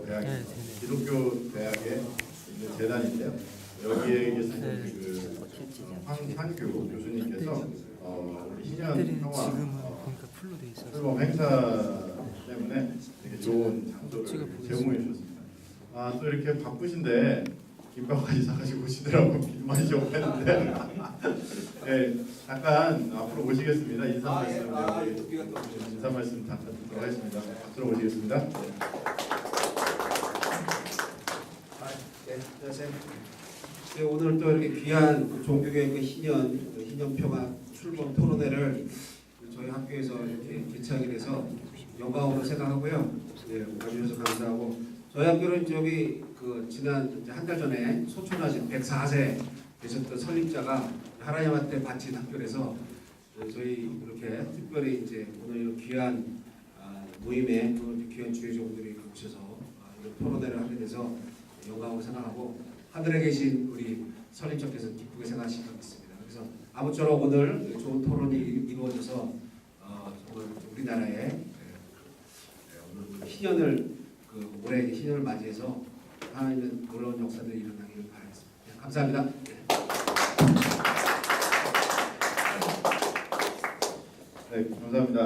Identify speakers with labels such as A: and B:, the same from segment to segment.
A: 대학 기독교 대학의 재단인데요. 여기에 계시는 그 황한규 교수님께서 우리 신년 평화 출범 행사 때문에 되게 좋은 장소를 제공해 주셨습니다. 또 이렇게 바쁘신데 김밥까지 사가지고 오시더라고. 길 많이 좀 했는데 네, 잠깐 앞으로 모시겠습니다. 인사 말씀 잠깐 듣도록 하겠습니다. 앞으로 모시겠습니다.
B: 안녕하세요. 네, 오늘 또 이렇게 귀한 종교교육의 희년평화 출범 토론회를 저희 학교에서 이렇게 개최하게 돼서 영광으로 생각하고요. 네, 와주셔서 감사하고, 저희 학교는 저기 지난 한 달 전에 소천하신 104세 되셨던 설립자가 하나님한테 바친 학교라서 저희 이렇게 특별히 이제 오늘 이런 귀한 모임에 귀한 주의종들이 오셔서 이런 토론회를 하게 돼서 영광으로 생각하고, 하늘에 계신 우리 설립자께서 기쁘게 생각하시기 바랍니다. 그래서 아무쪼록 오늘 좋은 토론이 이루어져서 정말 우리나라의 오늘 신년을 올해 신년을 맞이해서 하나님의 놀라운 역사들이 일어나기를 바라겠습니다. 네, 감사합니다.
A: 네, 감사합니다.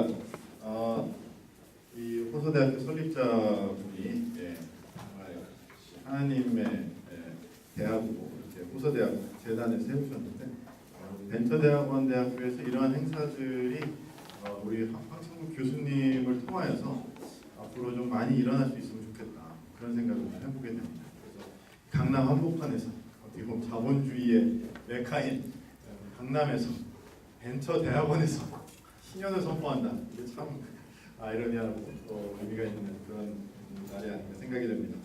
A: 이 호서대학교 설립자분이 정말 하나님의 대학으로 이렇게 호서대학 재단을 세우셨는데, 벤처대학원 대학교에서 이러한 행사들이 우리 황창국 교수님을 통하여서 앞으로 좀 많이 일어날 수 있으면 좋겠다, 그런 생각을 해보게 됩니다. 그래서 강남 한복판에서 어떻게 보면 자본주의의 메카인 강남에서 벤처대학원에서 신년을 선포한다. 이게 참 아이러니하고 또 의미가 있는 그런 날이 아닌가 생각이 됩니다.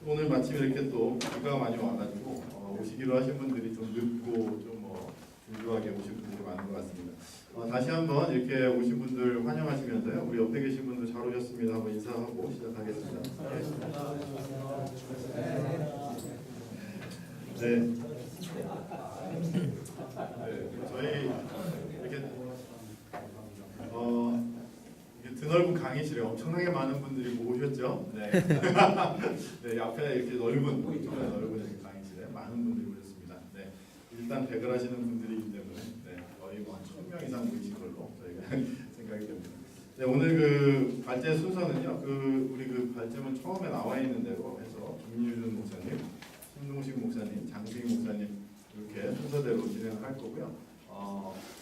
A: 오늘 마침 이렇게 또 비가 많이 와가지고 오시기로 하신 분들이 좀 늦고 좀 분주하게 오신 분들이 많은 것 같습니다. 다시 한번 이렇게 오신 분들 환영하시면서요, 우리 옆에 계신 분들 잘 오셨습니다 한번 인사하고 시작하겠습니다. 네. 저희 이렇게 드넓은 강의실에 엄청나게 많은 분들이 오셨죠. 네. 네, 앞에 이렇게 넓은 강의실에 많은 분들이 오셨습니다. 네, 일단 백을 하시는 분들이기 때문에 거의 한 1000명 이상 모이신 걸로 저희가 생각이 됩니다. 네, 오늘 발제 순서는요, 우리 발제문 처음에 나와 있는 대로 해서 김유준 목사님, 신동식 목사님, 장승희 목사님 이렇게 순서대로 진행을 할 거고요.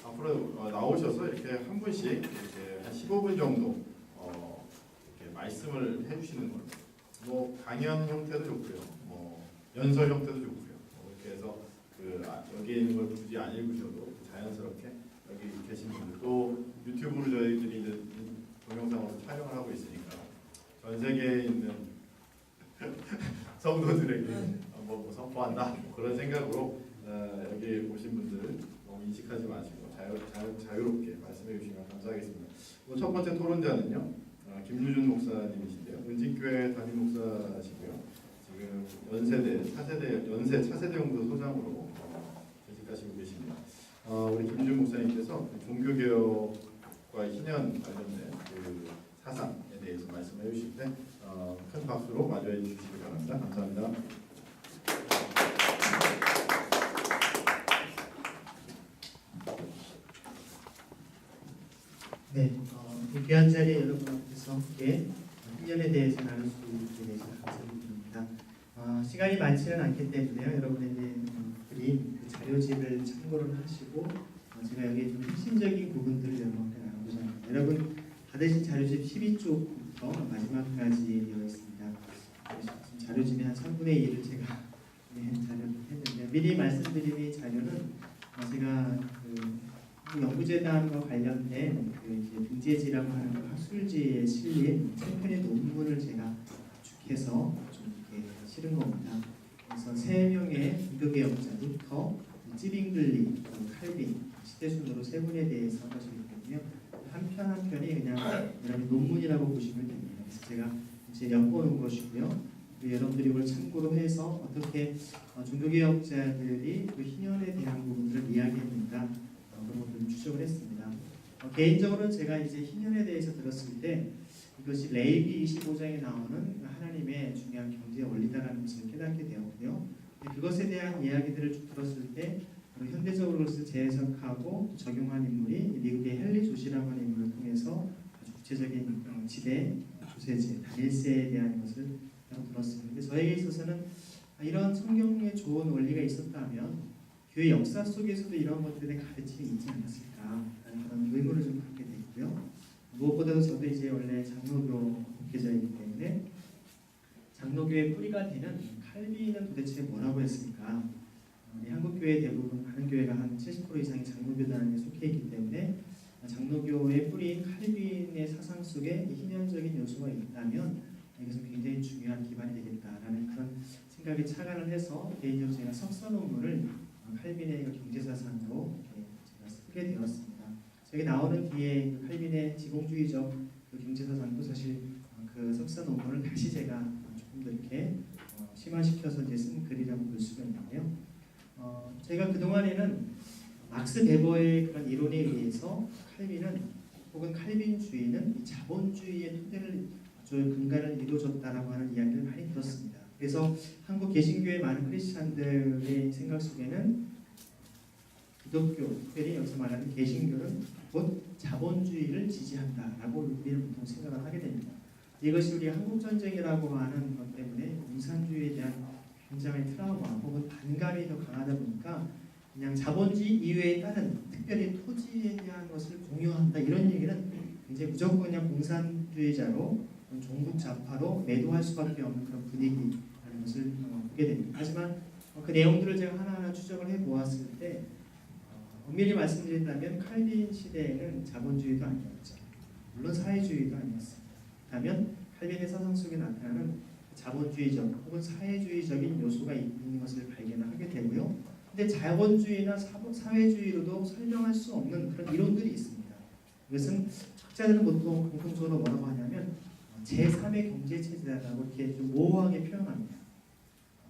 A: 앞으로 나오셔서 이렇게 한 분씩 이렇게 한 15분 정도 이렇게 말씀을 해주시는 걸로, 강연 형태도 좋고요, 연설 형태도 좋고요, 이렇게 해서 여기에 있는 걸 굳이 안 읽으셔도 자연스럽게 여기 계신 분들, 또 유튜브로 저희들이 이제 동영상으로 촬영을 하고 있으니까 전 세계에 있는 성도들에게 선포한다, 그런 생각으로 여기 오신 분들 너무 인식하지 마시고 자유롭게 말씀해 주시면 감사하겠습니다. 첫 번째 토론자는요, 김유준 목사님이신데요. 은진교회 담임 목사시고요. 지금 연세 차세대 연구소 소장으로 재직하시고 계십니다. 우리 김유준 목사님께서 종교개혁과 희년 관련된 사상에 대해서 말씀해 주실 때 큰 박수로 맞이해 주시기 바랍니다. 감사합니다.
C: 네, 이 귀한 자리에 여러분 앞에서 함께 신년에 대해서 나눌 수 있게 되셔서 감사드립니다. 시간이 많지는 않기 때문에요, 여러분에게 드린 자료집을 참고를 하시고 제가 여기에 좀 핵심적인 부분들을 여러분께 나누고자 합니다. 여러분 받으신 자료집 12쪽부터 마지막까지 되어 있습니다. 자료집의 한 3분의 1을 제가 자료를 했는데, 미리 말씀드린 이 자료는 제가 연구재단과 관련된 등재지라고 하는 학술지에 실린 세 편의 논문을 제가 축해서 좀 이렇게 실은 겁니다. 그래서 3명의 종교개혁자, 루터, 찌빙글리, 칼빈, 시대순으로 3분에 대해서 하시기 때문에 한 편 한 편이 그냥 여러분 논문이라고 보시면 됩니다. 그래서 제가 이제 엮어놓은 것이고요. 여러분들이 이걸 참고로 해서 어떻게 종교개혁자들이 희년에 대한 부분들을 이야기했는가, 그런 것들을 추적을 했습니다. 개인적으로는 제가 이제 희년에 대해서 들었을 때 이것이 레위기 25장에 나오는 하나님의 중요한 경제 원리다라는 것을 깨닫게 되었고요. 그것에 대한 이야기들을 쭉 들었을 때 현대적으로 그것을 재해석하고 적용한 인물이 미국의 헨리 조시라고 하는 인물을 통해서 아주 구체적인 지대, 조세제, 다닐세에 대한 것을 들었습니다. 근데 저에게 있어서는 이런 성경에 좋은 원리가 있었다면 교회 역사 속에서도 이런 것들의 가르침이 있지 않았을까라는 그런 의문을 좀 갖게 되고요. 무엇보다도 저도 이제 원래 장로교 목회자이기 때문에 장로교의 뿌리가 되는 칼빈은 도대체 뭐라고 했습니까? 우리 한국교회 대부분 많은 교회가 한 70% 이상이 장로교단에 속해 있기 때문에 장로교의 뿌리인 칼빈의 사상 속에 희년적인 요소가 있다면 이것은 굉장히 중요한 기반이 되겠다라는 그런 생각에 착안을 해서 개인적으로 제가 석사 논문을 칼빈의 경제사상으로 제가 쓰게 되었습니다. 저기 나오는 뒤에 칼빈의 지공주의적 경제사상도 사실 그 석사 논문을 다시 제가 조금 더 이렇게 심화시켜서 이제 쓴 글이라고 볼 수가 있는데요. 제가 그 동안에는 막스 베버의 그런 이론에 의해서 칼빈은 혹은 칼빈주의는 이 자본주의의 토대를 아주 근간을 이루어졌다라고 하는 이야기를 많이 들었습니다. 그래서 한국 개신교의 많은 크리스찬들의 생각 속에는 기독교, 특별히 여기서 말하는 개신교는 곧 자본주의를 지지한다라고 우리는 보통 생각을 하게 됩니다. 이것이 우리 한국전쟁이라고 하는 것 때문에 공산주의에 대한 굉장히 트라우마 혹은 반감이 더 강하다 보니까 그냥 자본주의 이외에 다른 특별히 토지에 대한 것을 공유한다 이런 얘기는 굉장히 무조건 그냥 공산주의자로 종북 좌파로 매도할 수밖에 없는 그런 분위기라는 것을 보게 됩니다. 하지만 그 내용들을 제가 하나하나 추적을 해보았을 때 엄밀히 말씀드린다면 칼빈 시대에는 자본주의도 아니었죠. 물론 사회주의도 아니었습니다. 그렇다면 칼빈의 사상 속에 나타나는 자본주의적 혹은 사회주의적인 요소가 있는 것을 발견하게 되고요. 근데 자본주의나 사회주의로도 설명할 수 없는 그런 이론들이 있습니다. 이것은 학자들은 보통 공통적으로 뭐라고 하냐면 제3의 경제체제라고 이렇게 좀 모호하게 표현합니다.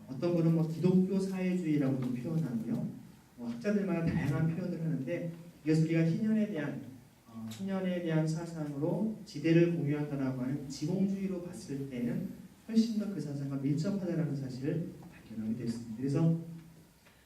C: 어떤 분은 뭐 기독교 사회주의라고도 표현하고요. 학자들마다 다양한 표현을 하는데 이것을 우리가 희년에 대한 사상으로 지대를 공유한다라고 하는 지공주의로 봤을 때는 훨씬 더 그 사상과 밀접하다는 사실을 발견하게 됐습니다. 그래서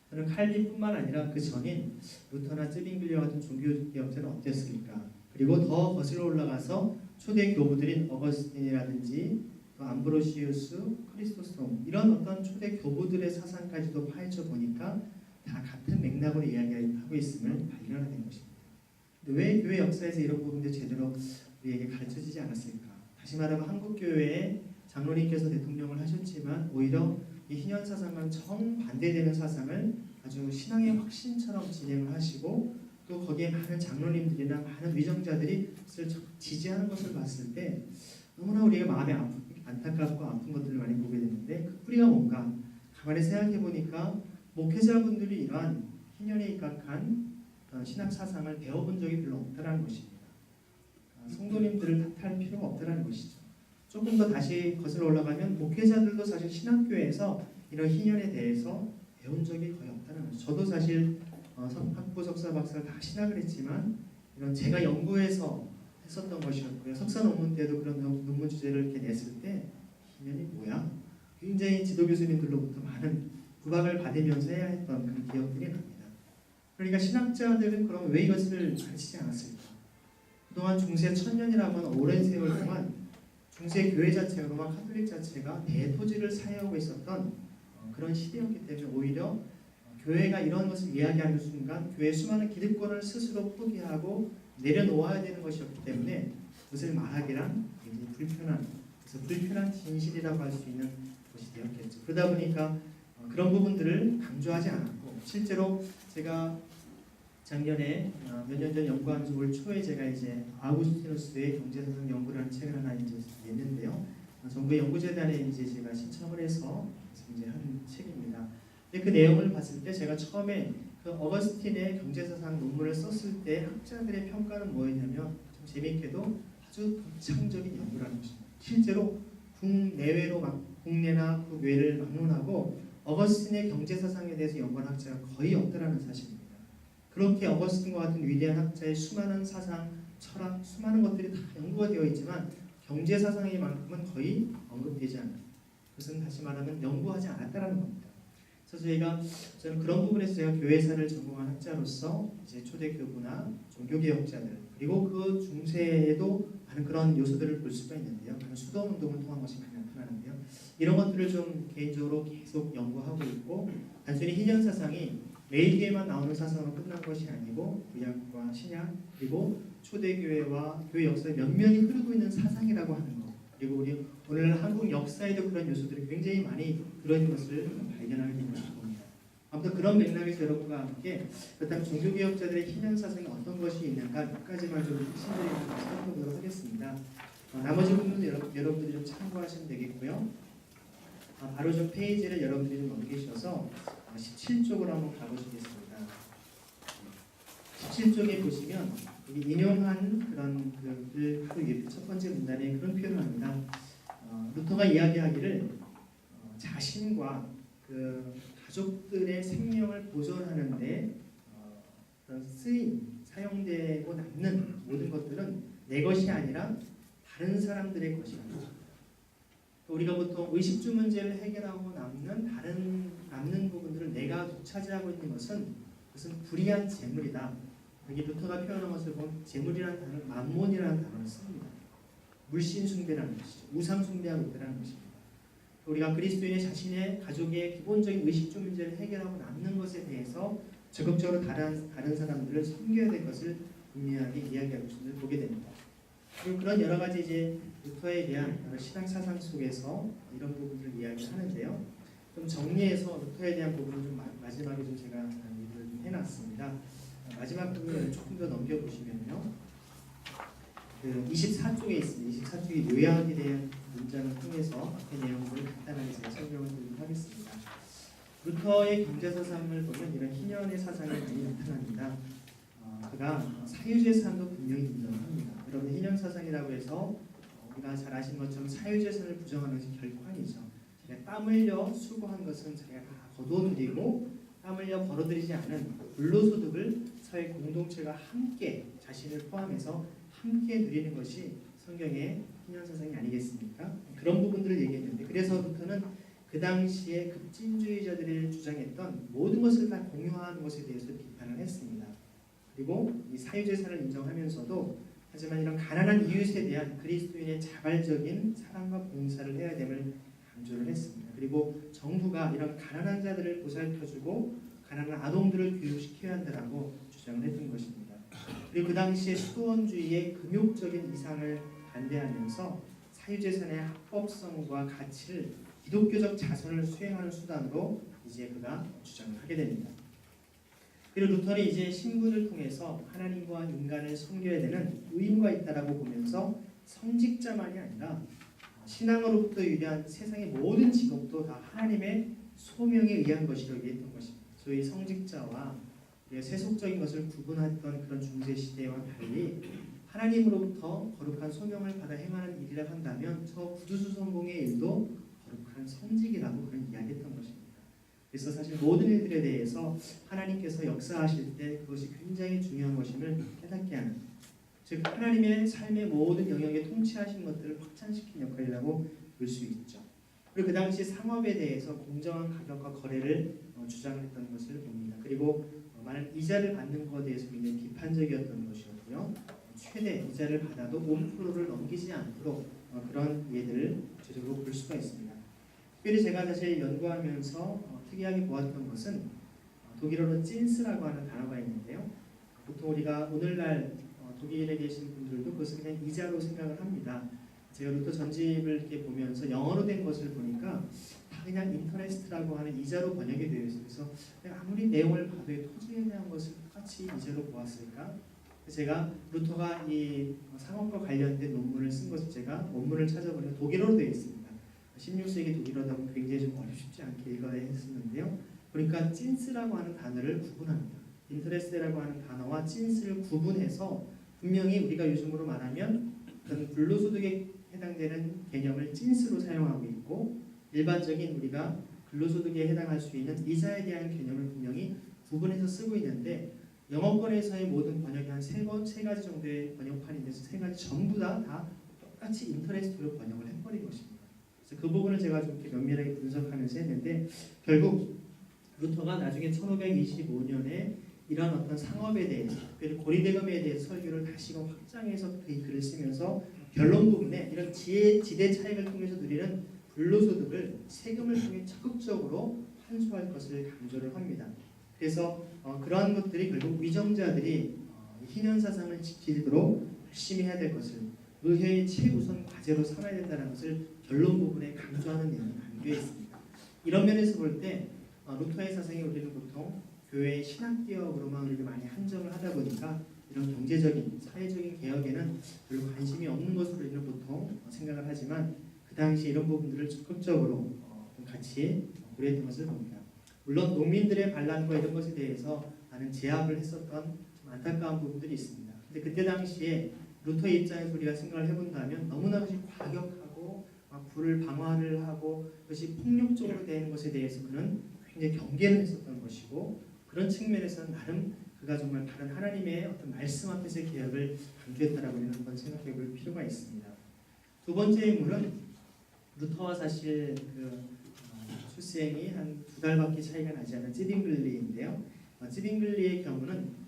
C: 저는 칼빈뿐만 아니라 그 전인 루터나 쯔빙글리와 같은 종교개혁자는 어땠을까? 그리고 더 거슬러 올라가서 초대 교부들인 어거스틴이라든지 또 암브로시우스, 크리스토스톰 이런 어떤 초대 교부들의 사상까지도 파헤쳐 보니까 다 같은 맥락으로 이야기하고 있음을 발견하게 된 것입니다. 근데 왜 교회 역사에서 이런 부분들이 제대로 우리에게 가르쳐지지 않았을까? 다시 말하면 한국교회의 장로님께서 대통령을 하셨지만 오히려 이 희년 사상과는 정반대되는 사상을 아주 신앙의 확신처럼 진행을 하시고 또 거기에 많은 장로님들이나 많은 위정자들이 그것을 지지하는 것을 봤을 때 너무나 우리가 마음이 안타깝고 아픈 것들을 많이 보게 되는데 그 뿌리가 뭔가 가만히 생각해 보니까 목회자분들이 이러한 희년에 입각한 신학 사상을 배워본 적이 별로 없다라는 것입니다. 성도님들을 탓할 필요가 없다라는 것이죠. 조금 더 다시 거슬러 올라가면 목회자들도 사실 신학교에서 이런 희년에 대해서 배운 적이 거의 없다는 것이죠. 저도 사실 학부, 석사, 박사를 다 신학을 했지만 이런 제가 연구해서 했었던 것이었고요. 석사 논문 때도 그런 논문 주제를 이렇게 냈을 때 희년이 뭐야? 굉장히 지도 교수님들로부터 많은 구박을 받으면서 해야 했던 그런 기억들이 납니다. 그러니까 신학자들은 그럼 왜 이것을 가르치지 않았을까? 그동안 중세 천년이라고 하는 오랜 세월 동안 중세 교회 자체가 로마 카톨릭 자체가 대토지를 사유하고 있었던 그런 시대였기 때문에 오히려 교회가 이런 것을 이야기하는 순간 교회의 수많은 기득권을 스스로 포기하고 내려놓아야 되는 것이었기 때문에 그것을 말하기란 굉장히 불편한 그래서 불편한 진실이라고 할 수 있는 것이 되었겠죠. 그러다 보니까 그런 부분들을 강조하지 않았고 실제로 제가 작년에 몇 년 전 연구하면서 올 초에 제가 이제 아우구스티누스의 경제사상 연구라는 책을 하나 이제 냈는데요. 정부 연구재단에 이제 제가 신청을 해서 이제 한 책입니다. 근데 그 내용을 봤을 때 제가 처음에 그 어거스틴의 경제사상 논문을 썼을 때 학자들의 평가는 뭐였냐면 좀 재미있게도 아주 독창적인 연구라는 것입니다. 실제로 국내외로 국내나 국외를 막론하고 어거스틴의 경제사상에 대해서 연구한 학자가 거의 없다라는 사실입니다. 그렇게 어거스틴과 같은 위대한 학자의 수많은 사상, 철학, 수많은 것들이 다 연구가 되어 있지만 경제 사상에만큼은 거의 언급되지 않아요. 그것은 다시 말하면 연구하지 않았다라는 겁니다. 그래서 저는 그런 부분에서 제가 교회사를 전공한 학자로서 이제 초대교구나 종교개혁자들 그리고 그 중세에도 많은 그런 요소들을 볼 수가 있는데요. 수도운동을 통한 것이 많이 나타나는데요. 이런 것들을 좀 개인적으로 계속 연구하고 있고 단순히 희년 사상이 매일교회만 나오는 사상으로 끝난 것이 아니고 구약과 신약 그리고 초대교회와 교회 역사에 면면이 흐르고 있는 사상이라고 하는 것 그리고 우리 오늘 한국 역사에도 그런 요소들이 굉장히 많이 들어있는 것을 발견하게 됩니다. 아무튼 그런 맥락에서 여러분과 함께 그렇다면 종교개혁자들의 희년 사상이 어떤 것이 있는가 몇 가지만 좀 핵심적으로 살펴보도록 하겠습니다. 나머지 부분은 여러분들이 좀 참고하시면 되겠고요. 바로 좀 페이지를 여러분들이 좀 넘기셔서 17쪽으로 한번 가보시겠습니다. 17쪽에 보시면 여기 인용한 그런 글을 하루 옆에 첫 번째 문단에 그런 표현을 합니다. 루터가 이야기하기를 자신과 그 가족들의 생명을 보존하는데 그런 사용되고 남는 모든 것들은 내 것이 아니라 다른 사람들의 것이다. 우리가 보통 의식주 문제를 해결하고 남는 부분들을 내가 독차지하고 있는 것은 불이한 재물이다. 여기 루터가 표현한 것을 보면 재물이라는 단어를 만몬이라는 단어를 씁니다. 물신 숭배라는 것이죠. 우상 숭배하고 있다는 것입니다. 우리가 그리스도인의 자신의 가족의 기본적인 의식주 문제를 해결하고 남는 것에 대해서 적극적으로 다른 사람들을 섬겨야 될 것을 분명하게 이야기하고 있는 것을 보게 됩니다. 그리고 그런 여러 가지 이제 루터에 대한 신앙 사상 속에서 이런 부분들을 이야기하는데요. 좀 정리해서 루터에 대한 부분을 좀 마지막에 좀 제가 얘기를 좀 해놨습니다. 마지막 부분을 조금 더 넘겨보시면요. 그 24쪽에 있습니다. 24쪽의 요약에 대한 문장을 통해서 앞의 내용을 간단하게 제가 설명을 드리도록 하겠습니다. 루터의 경제 사상을 보면 이런 희년의 사상이 많이 나타납니다. 그가 사유재산도 분명히 인정합니다. 여러분 희년 사상이라고 해서 우리가 잘 아시는 것처럼 사유재산을 부정하는 것이 결판이죠. 제가 땀 흘려 수고한 것은 자기가 다 거둬들이고 땀 흘려 벌어들이지 않은 불로소득을 사회 공동체가 함께 자신을 포함해서 함께 누리는 것이 성경의 희년 사상이 아니겠습니까? 그런 부분들을 얘기했는데 그래서 루터는 그 당시에 급진주의자들이 주장했던 모든 것을 다 공유하는 것에 대해서 비판을 했습니다. 그리고 이 사유재산을 인정하면서도 하지만 이런 가난한 이웃에 대한 그리스도인의 자발적인 사랑과 봉사를 해야 됨을 강조를 했습니다. 그리고 정부가 이런 가난한 자들을 보살펴주고 가난한 아동들을 교육시켜야 한다라고 주장을 했던 것입니다. 그리고 그 당시에 수도원주의의 금욕적인 이상을 반대하면서 사유재산의 합법성과 가치를 기독교적 자선을 수행하는 수단으로 이제 그가 주장을 하게 됩니다. 그리고 루터는 이제 신분을 통해서 하나님과 인간을 섬겨야 되는 의무가 있다라고 보면서 성직자만이 아니라 신앙으로부터 유래한 세상의 모든 직업도 다 하나님의 소명에 의한 것이라고 얘기했던 것입니다. 소위 성직자와 세속적인 것을 구분했던 그런 중세 시대와 달리 하나님으로부터 거룩한 소명을 받아 행하는 일이라 한다면 저 구두수성공의 일도 거룩한 성직이라고 그런 이야기했던 것입니다. 그래서 사실 모든 일들에 대해서 하나님께서 역사하실 때 그것이 굉장히 중요한 것임을 깨닫게 하는 즉 하나님의 삶의 모든 영역에 통치하신 것들을 확장시킨 역할이라고 볼 수 있죠. 그리고 그 당시 상업에 대해서 공정한 가격과 거래를 주장했던 것을 봅니다. 그리고 많은 이자를 받는 것에 대해서 굉장히 비판적이었던 것이었고요. 최대 이자를 받아도 5%를 넘기지 않도록 그런 예들을 구체적으로 볼 수가 있습니다. 특별히 제가 사실 연구하면서 특이하게 보았던 것은 독일어로 찐스라고 하는 단어가 있는데요. 보통 우리가 오늘날 독일에 계신 분들도 그것을 그냥 이자로 생각을 합니다. 제가 루터 전집을 이렇게 보면서 영어로 된 것을 보니까 다 그냥 인터레스트라고 하는 이자로 번역이 되어 있어요. 그래서 아무리 내용을 봐도 토지에 대한 것을 똑같이 이자로 보았을까? 제가 루터가 이 상업과 관련된 논문을 쓴 것을 제가 원문을 찾아보니까 독일어로 되어 있습니다. 16세기 독일어다 보면 굉장히 좀 어렵지 않게 읽어야 했었는데요. 그러니까 찐스라고 하는 단어를 구분합니다. 인터레스트라고 하는 단어와 찐스를 구분해서 분명히 우리가 요즘으로 말하면 어떤 근로소득에 해당되는 개념을 찐스로 사용하고 있고 일반적인 우리가 근로소득에 해당할 수 있는 이자에 대한 개념을 분명히 구분해서 쓰고 있는데 영어권에서의 모든 번역이 한 세 가지 정도의 번역판인데 세 가지 전부 다 똑같이 인터레스트로 번역을 해버린 것입니다. 그래서 그 부분을 제가 좀 이렇게 면밀하게 분석하면서 했는데 결국 루터가 나중에 1525년에 이런 어떤 상업에 대해서 특별히 고리대금에 대해서 설교를 다시금 확장해서 그 글을 쓰면서 결론 부분에 이런 지대 차익을 통해서 누리는 불로소득을 세금을 통해 적극적으로 환수할 것을 강조를 합니다. 그래서 그러한 것들이 결국 위정자들이 희년 사상을 지키도록 열심히 해야 될 것을 의회의 최우선 과제로 삼아야 된다는 것을 결론 부분에 강조하는 내용이 담겨 있습니다. 이런 면에서 볼 때 루터의 사상이 우리는 보통 교회의 신학개혁으로만 우리가 많이 한정을 하다 보니까 이런 경제적인, 사회적인 개혁에는 별로 관심이 없는 것으로 우리는 보통 생각을 하지만 그 당시 이런 부분들을 적극적으로 같이 고려했던 것을 봅니다. 물론 농민들의 반란과 이런 것에 대해서 많은 제압을 했었던 좀 안타까운 부분들이 있습니다. 근데 그때 당시에 루터의 입장에서 우리가 생각을 해본다면 너무나 그것이 과격하고 불을 방화를 하고 그것이 폭력적으로 되는 것에 대해서 그는 굉장히 경계를 했었던 것이고 그런 측면에서는 나름 그가 정말 다른 하나님의 어떤 말씀 앞에서의 개혁을 강조했다라고 우리는 한번 생각해 볼 필요가 있습니다. 두 번째 인물은 루터와 사실 출생이 한 2달밖에 차이가 나지 않은 찌빙글리인데요. 찌빙글리의 경우는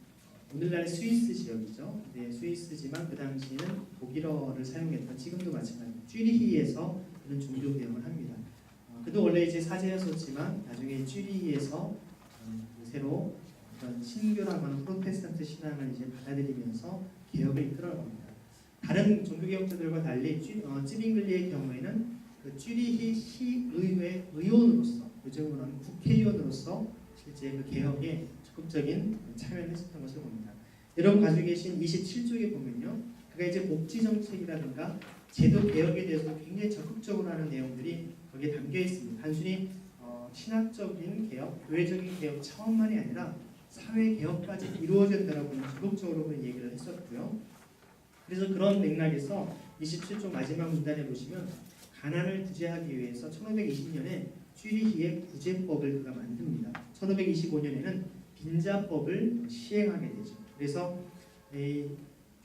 C: 오늘날의 스위스 지역이죠. 네, 스위스지만 그 당시에는 독일어를 사용했던 지금도 마찬가지입니다. 쥐리히에서 그런 종교 개혁을 합니다. 그도 원래 이제 사제였었지만 나중에 쥐리히에서 새로 어떤 신교라고 하는 프로테스탄트 신앙을 이제 받아들이면서 개혁을 이끌어갑니다. 다른 종교개혁자들과 달리 찌빙글리의 경우에는 그 쥐리히 시의회 의원으로서 요즘으로는 국회의원으로서 실제 그 개혁에 적극적인 참여를 했었던 것을 봅니다. 여러분 가지고 계신 27쪽에 보면요, 그가 이제 복지 정책이라든가 제도 개혁에 대해서 굉장히 적극적으로 하는 내용들이 거기에 담겨 있습니다. 단순히 신학적인 개혁, 교회적인 개혁 차원만이 아니라 사회 개혁까지 이루어진다라고 적극적으로 얘기를 했었고요. 그래서 그런 맥락에서 27쪽 마지막 문단에 보시면 가난을 구제하기 위해서 1520년에 쥐리히의 구제법을 그가 만듭니다. 1525년에는 빈자법을 시행하게 되죠. 그래서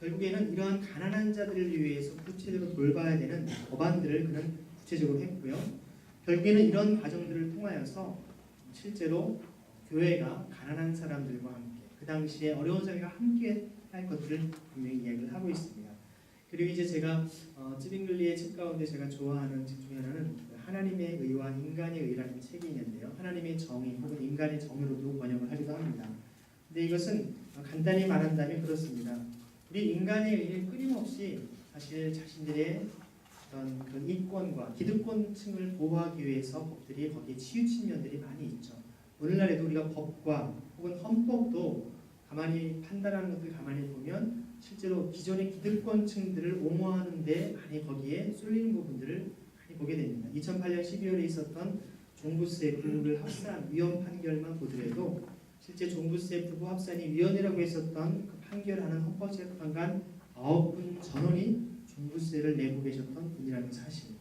C: 결국에는 이러한 가난한 자들을 위해서 구체적으로 돌봐야 되는 법안들을 그는 구체적으로 했고요. 결국에는 이런 과정들을 통하여서 실제로 교회가 가난한 사람들과 함께 그 당시에 어려운 사람과 함께 할 것들을 분명히 이야기를 하고 있습니다. 그리고 이제 제가 찌빙글리의 책 가운데 제가 좋아하는 책 중에 하나는 하나님의 의와 인간의 의라는 책이 있는데요. 하나님의 정의 혹은 인간의 정의로도 번역을 하기도 합니다. 근데 이것은 간단히 말한다면 그렇습니다. 우리 인간의 의는 끊임없이 사실 자신들의 어떤 그 이권과 기득권층을 보호하기 위해서 법들이 거기에 치우친 면들이 많이 있죠. 오늘날에도 우리가 법과 혹은 헌법도 가만히 판단하는 것들 가만히 보면 실제로 기존의 기득권층들을 옹호하는데 많이 거기에 쏠리는 부분들을 많이 보게 됩니다. 2008년 12월에 있었던 종부세 부부를 합산 위헌 판결만 보더라도 실제 종부세 부부 합산이 위헌이라고 했었던 그 판결하는 헌법재판관 9분 전원이 종부세를 내고 계셨던 분이라는 사실,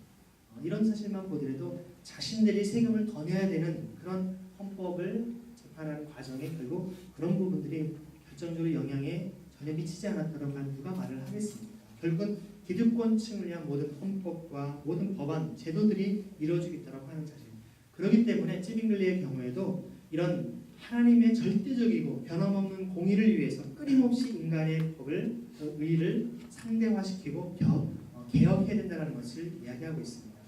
C: 이런 사실만 보더라도 자신들이 세금을 더 내야 되는 그런 헌법을 재판하는 과정에 결국 그런 부분들이 결정적으로 영향에 전혀 미치지 않았다고 누가 말을 하겠습니까? 결국은 기득권층을 위한 모든 헌법과 모든 법안, 제도들이 이루어지겠다고 하는 사실. 그렇기 때문에 찌빙글리의 경우에도 이런 하나님의 절대적이고 변함없는 공의를 위해서 끊임없이 인간의 법을, 의를 상대화시키고 개혁해야 된다는 것을 이야기하고 있습니다.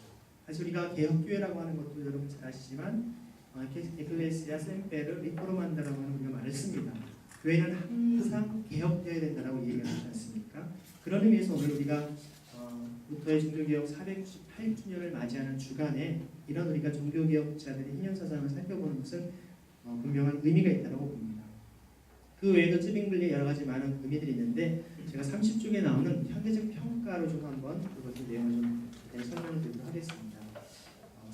C: 사실 우리가 개혁교회라고 하는 것도 여러분 잘 아시지만 에클레시아 셈페르 리포르만다라고 하는 우리가 말을 씁니다. 교회는 항상 개혁되어야 된다라고 얘기하지 않습니까? 그런 의미에서 오늘 우리가 루터의 종교개혁 498주년을 맞이하는 주간에 이런 우리가 종교개혁자들의 희년사상을 살펴보는 것은 분명한 의미가 있다고 봅니다. 그 외에도 찌빙글리의 여러 가지 많은 의미들이 있는데 제가 30쪽에 나오는 현대적 평가로 좀 한번 그것의 내용을 좀 설명을 드리도록 하겠습니다.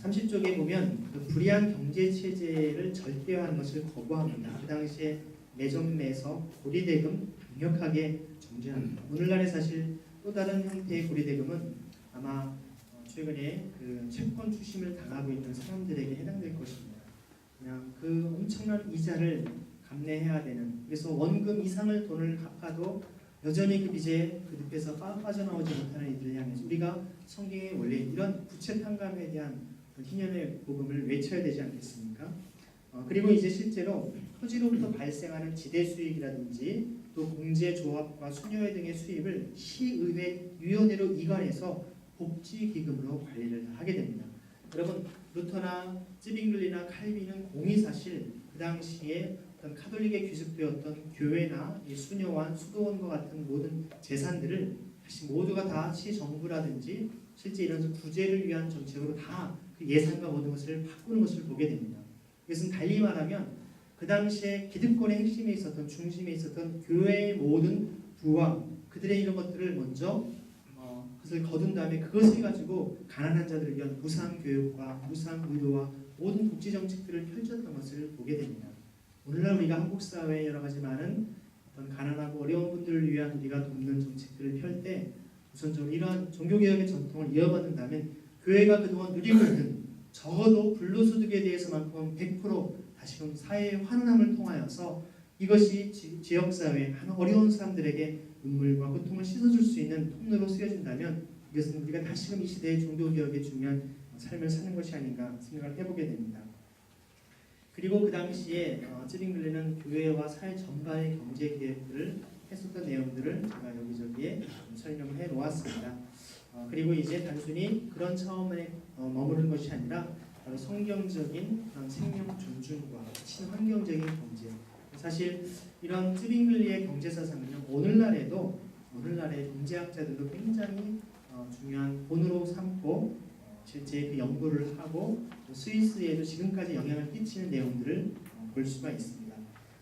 C: 30쪽에 보면 그 불의한 경제 체제를 절대화하는 것을 거부합니다. 그 당시에 매점매서 고리대금 강력하게 정죄합니다. 오늘날의 사실 또 다른 형태의 고리대금은 아마 최근에 그 채권 추심을 당하고 있는 사람들에게 해당될 것입니다. 그냥 그 엄청난 이자를 감내해야 되는, 그래서 원금 이상을 돈을 갚아도 여전히 그 빚에 그 늪에서 빠져나오지 못하는 이들을 향해서 우리가 성경의 원래 이런 부채 탕감에 대한 희년의 복음을 외쳐야 되지 않겠습니까? 그리고 이제 실제로 토지로부터 발생하는 지대 수익이라든지 또 공제 조합과 수녀회 등의 수입을 시의회 위원회로 이관해서 복지기금으로 관리를 하게 됩니다. 여러분 루터나 찌빙글리나 칼빈은 공의사실 그 당시에 어떤 카톨릭에 귀속되었던 교회나 이 수녀와 수도원과 같은 모든 재산들을 다시 모두가 다 시정부라든지 실제 이런 구제를 위한 정책으로 다 그 예산과 모든 것을 바꾸는 것을 보게 됩니다. 이것은 달리 말하면 그 당시에 기득권의 핵심에 있었던 중심에 있었던 교회의 모든 부와 그들의 이런 것들을 먼저 그것을 거둔 다음에 그것을 가지고 가난한 자들을 위한 무상 교육과 무상 의료와 모든 복지 정책들을 펼쳤던 것을 보게 됩니다. 오늘날 우리가 한국 사회에 여러 가지 많은 어떤 가난하고 어려운 분들을 위한 우리가 돕는 정책들을 펼 때 우선적으로 이러한 종교개혁의 전통을 이어받는다면 교회가 그동안 누리고 있는 적어도 불로소득에 대해서만큼 100% 다시금 사회의 환원함을 통하여서 이것이 지역사회 어려운 사람들에게 눈물과 고통을 씻어줄 수 있는 통로로 쓰여진다면 이것은 우리가 다시금 이 시대의 종교개혁의 중요한 삶을 사는 것이 아닌가 생각을 해보게 됩니다. 그리고 그 당시에 찌빙글리는 교회와 사회 전반의 경제 개혁들을 했었던 내용들을 제가 여기저기에 설명을 해 놓았습니다. 그리고 이제 단순히 그런 차원에 머무르는 것이 아니라 바로 성경적인 그런 생명 존중과 친환경적인 경제. 사실 이런 찌빙글리의 경제 사상은요 오늘날의 경제학자들도 굉장히 중요한 본으로 삼고 실제 그 연구를 하고 스위스에도 지금까지 영향을 끼치는 내용들을 볼 수가 있습니다.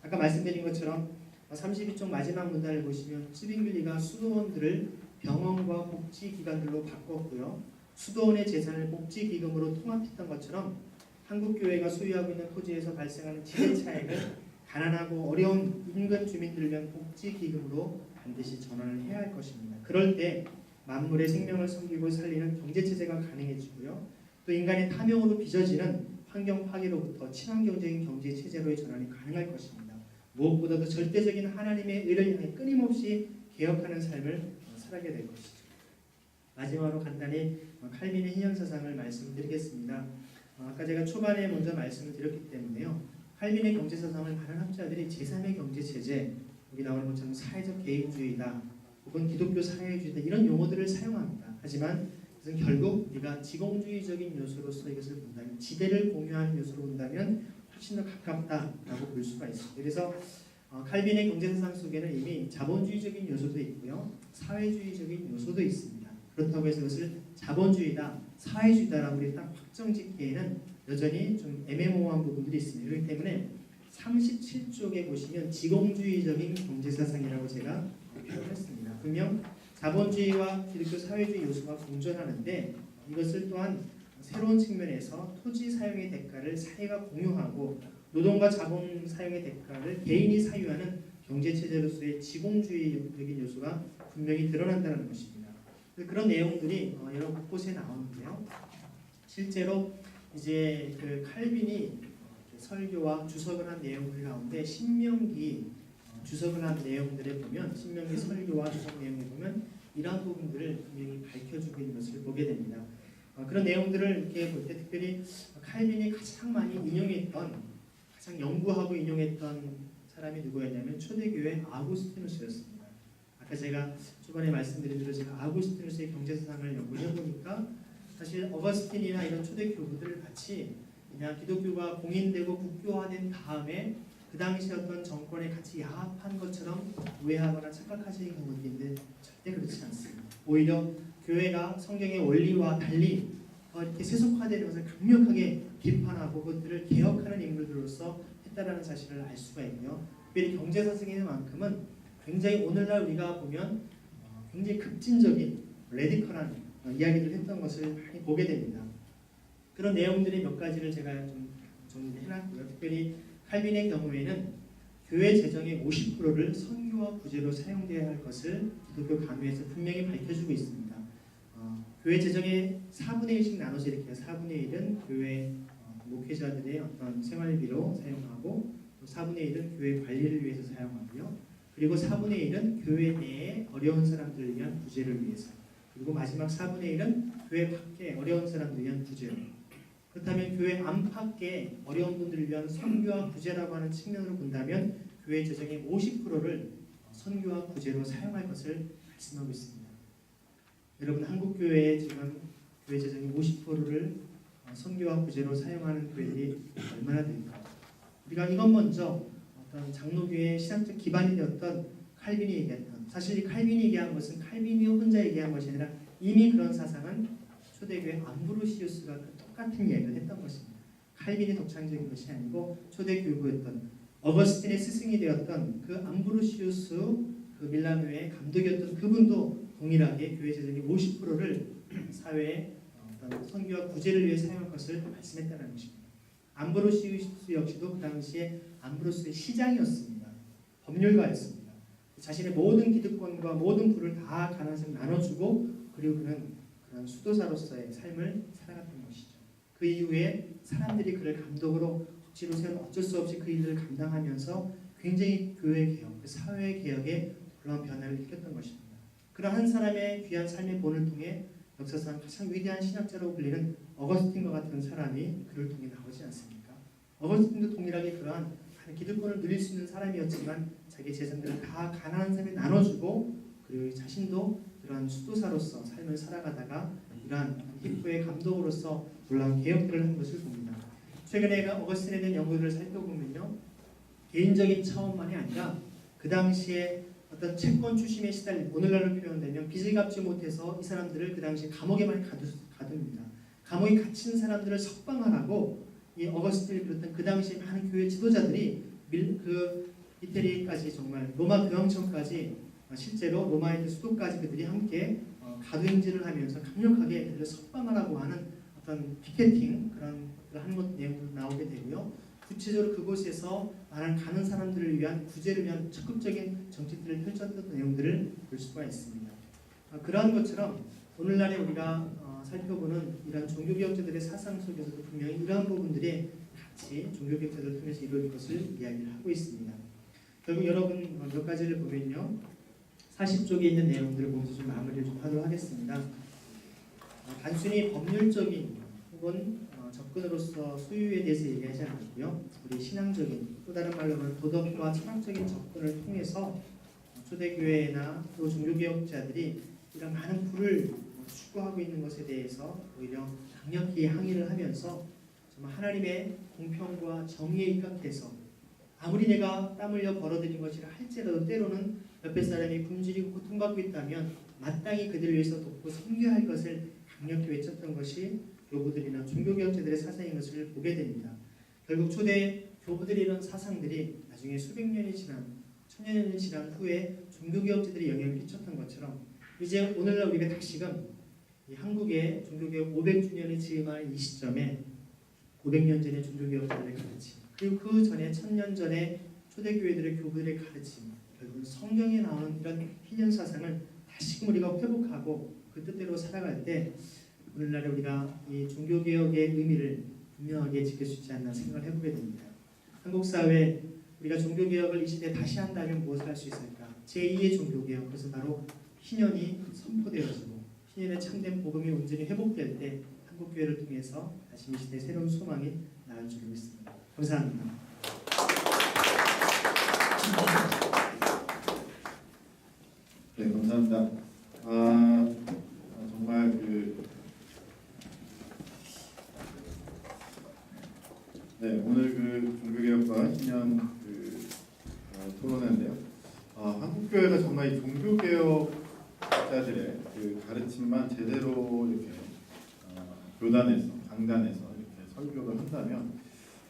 C: 아까 말씀드린 것처럼 32쪽 마지막 문단을 보시면 찌빙글리가 수도원들을 병원과 복지기관들로 바꿨고요. 수도원의 재산을 복지기금으로 통합했던 것처럼 한국교회가 소유하고 있는 토지에서 발생하는 지대 차익을 가난하고 어려운 인근 주민들을 위한 복지기금으로 반드시 전환을 해야 할 것입니다. 그럴 때 만물의 생명을 섬기고 살리는 경제체제가 가능해지고요. 또 인간의 탐욕으로 빚어지는 환경 파괴로부터 친환경적인 경제체제로의 전환이 가능할 것입니다. 무엇보다도 절대적인 하나님의 의를 향해 끊임없이 개혁하는 삶을 살게 될 것이죠. 마지막으로 간단히 칼빈의 희년사상을 말씀드리겠습니다. 아까 제가 초반에 먼저 말씀을 드렸기 때문에요. 칼빈의 경제사상을 많은 학자들이 제3의 경제체제, 여기 나오는 것처럼 사회적 개인주의다, 혹은 기독교 사회주의다 이런 용어들을 사용합니다. 하지만 이것은 결국 우리가 지공주의적인 요소로서 이것을 본다면 지대를 공유하는 요소로 본다면 훨씬 더 가깝다라고 볼 수가 있습니다. 그래서 칼빈의 경제사상 속에는 이미 자본주의적인 요소도 있고요. 사회주의적인 요소도 있습니다. 그렇다고 해서 이것을 자본주의다, 사회주의다라고 우리 딱 확정짓기에는 여전히 좀 애매모호한 부분들이 있습니다. 그렇기 때문에 37쪽에 보시면 지공주의적인 경제사상이라고 제가 표현했습니다. 분명 자본주의와 기독교 사회주의 요소가 공존하는데 이것을 또한 새로운 측면에서 토지 사용의 대가를 사회가 공유하고 노동과 자본 사용의 대가를 개인이 사유하는 경제체제로서의 지공주의적인 요소가 분명히 드러난다는 것입니다. 그런 내용들이 여러 곳곳에 나오는데요. 실제로 이제 그 칼빈이 설교와 주석을 한 내용들 가운데 신명기 주석을 한 내용들에 보면 신명기 설교와 주석 내용에 보면 이러한 부분들을 분명히 밝혀주고 있는 것을 보게 됩니다. 그런 내용들을 이렇게 볼 때 특별히 칼빈이 가장 많이 인용했던 가장 연구하고 인용했던 사람이 누구였냐면 초대교회 아구스티누스였습니다. 아까 제가 초반에 말씀드린 대로 제가 아구스티누스의 경제사상을 연구해 보니까 사실 어거스틴이나 이런 초대 교부들 같이 그냥 기독교가 공인되고 국교화된 다음에 그 당시 어떤 정권에 같이 야합한 것처럼 오해하거나 착각하시는 경우도 있는데 절대 그렇지 않습니다. 오히려 교회가 성경의 원리와 달리 이렇게 세속화되는 것을 강력하게 비판하고 그것들을 개혁하는 인물들로서 했다라는 사실을 알 수가 있고요. 특별히 경제사상인 만큼은 굉장히 오늘날 우리가 보면 굉장히 급진적인 레디컬한 이야기를 했던 것을 많이 보게 됩니다. 그런 내용들의 몇 가지를 제가 좀 정리해놨고요. 특별히 칼빈의 경우에는 교회 재정의 50%를 선교와 구제로 사용되어야 할 것을 기독교 강요에서 분명히 밝혀주고 있습니다. 교회 재정의 4분의 1씩 나눠서 이렇게 4분의 1은 교회 목회자들의 어떤 생활비로 사용하고 4분의 1은 교회 관리를 위해서 사용하고요. 그리고 4분의 1은 교회 내에 어려운 사람들을 위한 구제를 위해서, 그리고 마지막 4분의 1은 교회 밖에 어려운 사람들을 위한 구제로. 그렇다면 교회 안팎에 어려운 분들을 위한 선교와 구제라고 하는 측면으로 본다면 교회 재정의 50%를 선교와 구제로 사용할 것을 말씀하고 있습니다. 여러분, 한국 교회에 지금 교회 재정의 50%를 선교와 구제로 사용하는 교회들이 얼마나 될까? 우리가 이건 먼저 어떤 장로교회의 신앙적 기반이 되었던 칼빈이 얘기했던, 사실 이 칼빈이 얘기한 것은 칼빈이 혼자 얘기한 것이 아니라 이미 그런 사상은 초대교회 암브로시우스가 똑같은 이야기를 했던 것입니다. 칼빈이 독창적인 것이 아니고 초대 교구였던 어거스틴의 스승이 되었던 그 암브로시우스, 그 밀라노의 감독이었던 그분도 동일하게 교회 재정의 50%를 사회의 어떤 선교와 구제를 위해 사용할 것을 말씀했다는 것입니다. 암브로시우스 역시도 그 당시에 암브로스의 시장이었습니다. 법률가였습니다. 자신의 모든 기득권과 모든 부를 다 가난한 사람에 나눠주고, 그리고 그는 그런 수도사로서의 삶을 살아갔던 것이죠. 그 이후에 사람들이 그를 감독으로 억지로 세운, 어쩔 수 없이 그 일을 감당하면서 굉장히 교회 개혁, 그 사회 개혁에 놀라운 변화를 일으켰던 것입니다. 그런 한 사람의 귀한 삶의 본을 통해 역사상 가장 위대한 신학자로 불리는 어거스틴과 같은 사람이 그를 통해 나오지 않습니까? 어거스틴도 동일하게 그러한 기득권을 누릴 수 있는 사람이었지만 자기 재산들을 다 가난한 사람에 나눠주고, 그리고 자신도 그러한 수도사로서 삶을 살아가다가 이러한 히프의 감독으로서 놀라운 개혁들을 한 것을 봅니다. 최근에 어거스틴에 대한 연구들을 살펴보면요, 개인적인 차원만이 아니라 그 당시에 어떤 채권 추심에 시달린, 오늘날로 표현되면 빚을 갚지 못해서 이 사람들을 그 당시에 감옥에만 가둡니다. 감옥에 갇힌 사람들을 석방하라고 이 어거스틴을 비롯한 그 당시 많은 교회 지도자들이 그 이태리까지, 정말 로마 교황청까지, 실제로 로마의 수도까지 그들이 함께 가두행진을 하면서 강력하게 그들을 석방하라고 하는 어떤 피켓팅, 그런 하는 것 내용으로 나오게 되고요. 구체적으로 그곳에서 많은 가는 사람들을 위한 구제를 위한 적극적인 정책들을 펼쳤던 내용들을 볼 수가 있습니다. 그러한 것처럼 오늘날에 우리가 살펴보는 이런 종교개혁자들의 사상 속에서도 분명히 이러한 부분들이 같이 종교개혁자들을 통해서 이루어질 것을 이야기를 하고 있습니다. 결국 여러분 몇 가지를 보면요, 40쪽에 있는 내용들을 보면서 좀 마무리를 좀 하도록 하겠습니다. 단순히 법률적인 혹은 접근으로서 소유에 대해서 얘기하지 않았고요, 우리 신앙적인, 또 다른 말로는 도덕과 철학적인 접근을 통해서 초대교회나 또 종교개혁자들이 이런 많은 불을 추구하고 있는 것에 대해서 오히려 강력히 항의를 하면서 정말 하나님의 공평과 정의에 입각해서 아무리 내가 땀 흘려 벌어들인 것이라 할지라도 때로는 옆에 사람이 굶주리고 고통받고 있다면 마땅히 그들을 위해서 돕고 섬겨야 할 것을 강력히 외쳤던 것이 교부들이나 종교개혁자들의 사상인 것을 보게 됩니다. 결국 초대 교부들의 이런 사상들이 나중에 수백 년이 지난, 천여 년이 지난 후에 종교개혁자들이 영향을 끼쳤던 것처럼 이제 오늘날 우리가 다시금 이 한국의 종교개혁 500주년을 즈음하는 이 시점에 500년 전의 종교개혁자들의 가르침, 그리고 그 전에 1000년 전에 초대교회들의 교부들의 가르침, 결국 성경에 나오는 이런 희년 사상을 다시금 우리가 회복하고 그 뜻대로 살아갈 때 오늘날에 우리가 이 종교개혁의 의미를 분명하게 지킬 수 있지 않나 생각을 해보게 됩니다. 한국 사회, 우리가 종교개혁을 이 시대에 다시 한다면 무엇을 할 수 있을까? 제2의 종교개혁, 그것은 바로 희년이 선포되어지고 희년의 참된 복음이 온전히 회복될 때 한국교회를 통해서 다시 이 시대에 새로운 소망이 나올 줄 믿습니다. 감사합니다.
A: 네, 감사합니다. 정말 오늘 종교개혁과 신년 토론회인데요. 한국교회가 정말 이 종교개혁자들의 가르침만 제대로 이렇게 교단에서, 강단에서 이렇게 설교를 한다면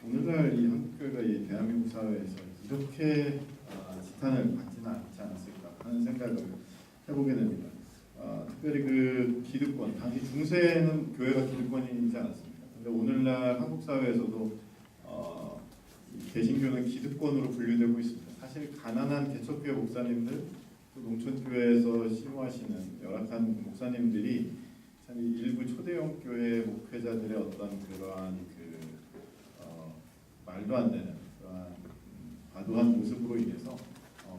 A: 오늘날 이 한국교회가 이 대한민국 사회에서 이렇게 지탄을 받지는 않지 않았을까 하는 생각을 해보게 됩니다. 특별히 기득권, 당시 중세에는 교회가 기득권이지 않았습니다. 근데 오늘날 한국 사회에서도 개신교는 기득권으로 분류되고 있습니다. 사실 가난한 개척교회 목사님들, 또 농촌교회에서 심호하시는 열악한 목사님들이 참 일부 초대형 교회 목회자들의 어떤 그러한 말도 안 되는 그러한 과도한 모습으로 인해서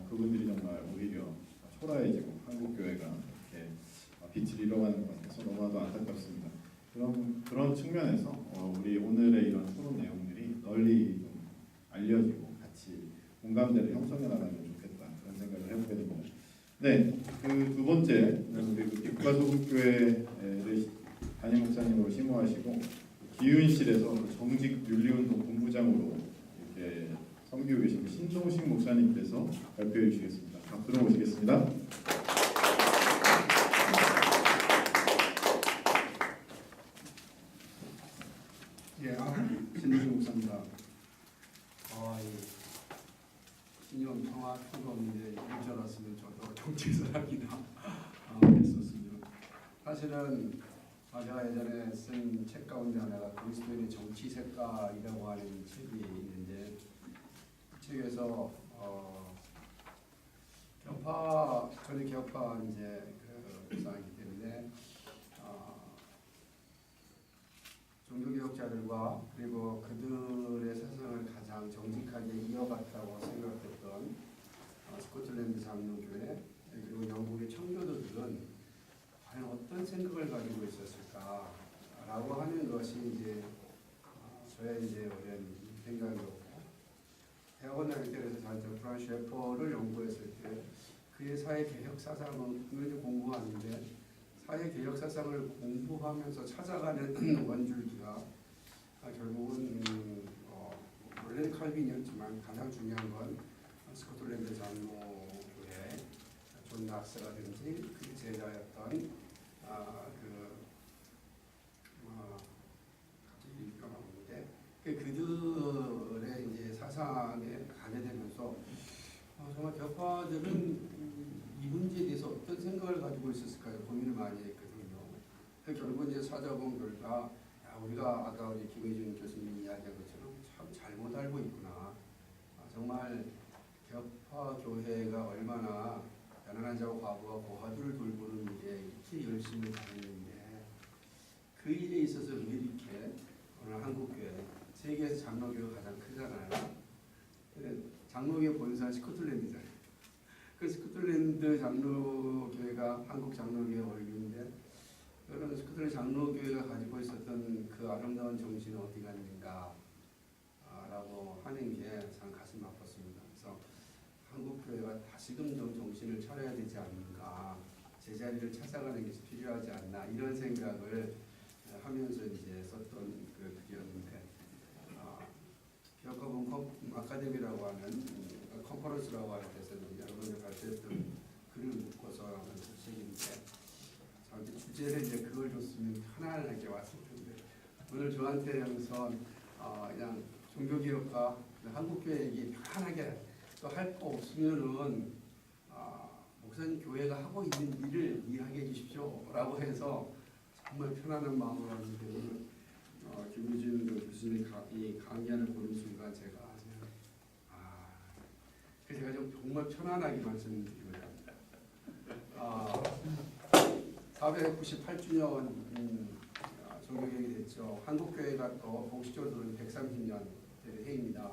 A: 그분들이 정말 오히려 초라해지고 한국 교회가 이렇게 빛을 잃어가는 것 같아서 너무나도 안타깝습니다. 그런 측면에서 우리 오늘의 이런 토론 내용들이 널리 좀 알려지고 같이 공감대를 형성해 나가면 좋겠다 그런 생각을 해보게 됩니다. 네, 그 두 번째 우리 빛과소극교회를 담임 목사님으로 심호하시고 기윤실에서 정직 윤리운동 본부장으로 이렇게 섬기고 계신 신종식 목사님께서 발표해 주시겠습니다. 박수로 모시겠습니다.
D: 예, 신동식 목사입니다. 신년 평화 통감인데 일절 왔으면 저도 정치사랑이나 했었습니다. 사실은 제가 예전에 쓴 책 가운데 하나가 그리스도인의 정치 색깔이라고 하는 책이 있는데 그 책에서 저는 격파 이제 그 입상이기 때문에 종교개혁자들과 그리고 그들의 사상을 가장 정직하게 이어갔다고 생각했던 스코틀랜드 장로교회 그리고 영국의 청교도들은 과연 어떤 생각을 가지고 있었을까라고 하는 것이 이제 저의 이제 오랜 생각이었고 대학원 다닐 때에서 프란스 셰퍼를 연구했을 때 그의 사회개혁 사상을 이제 공부하는데 사회개혁 사상을 공부하면서 찾아가는 원줄기가 결국은 원래는 칼빈이었지만 가장 중요한 건 스코틀랜드 장로교회 존 낙스라든지 그 제자였던 갑자기 까먹었는데 그들의 이제 사상에 가게 되면서 정말 격파들은 이 문제에 대해서 어떤 생각을 가지고 있었을까요? 고민을 많이 했거든요. 결국 이제 찾아본 결과 우리가 아까 우리 김의준 교수님이 이야기한 것처럼 참 잘못 알고 있구나. 정말 격파 교회가 얼마나 가난한 자와 과부와 고아들을 돌보는 일에 이렇게 열심히 다녔는데 그 일에 있어서 왜 이렇게 오늘 한국교회 세계에서 장로교회가 가장 크잖아요. 장로교회 본사는 스코틀랜드잖아요. 그 스코틀랜드 장로교회가 한국 장로교회 원리인데 그런 스코틀랜드 장로교회가 가지고 있었던 그 아름다운 정신은 어디 갔는가 라고 하는 게 참 가슴 아팠습니다. 그래서 한국교회가 다시금 좀 정신을 차려야 되지 않는가, 제자리를 찾아가는 것이 필요하지 않나 이런 생각을 하면서 이제 썼던 그 글이었는데 기업가본 아카데미라고 하는 컨퍼런스라고 하는 데서 여러분이 발표했던 글을 묶어서 하는 책인데 주제를 이제 그걸 줬으면 편안하게 왔을 텐데 오늘 저한테 우선 그냥 종교개혁과 한국교회 얘기 편안하게 또 할 거 없으면은 목사님 교회가 하고 있는 일을 이해하게 해주십시오라고 해서 정말 편안한 마음으로 왔는데 오늘 김유진 교수님이 강의안을 보는 순간 제가 그래서 제가 좀 정말 편안하게 말씀드리고자 합니다. 498주년 종교개혁이 됐죠. 한국교회가 또 공식적으로는 130년 해입니다.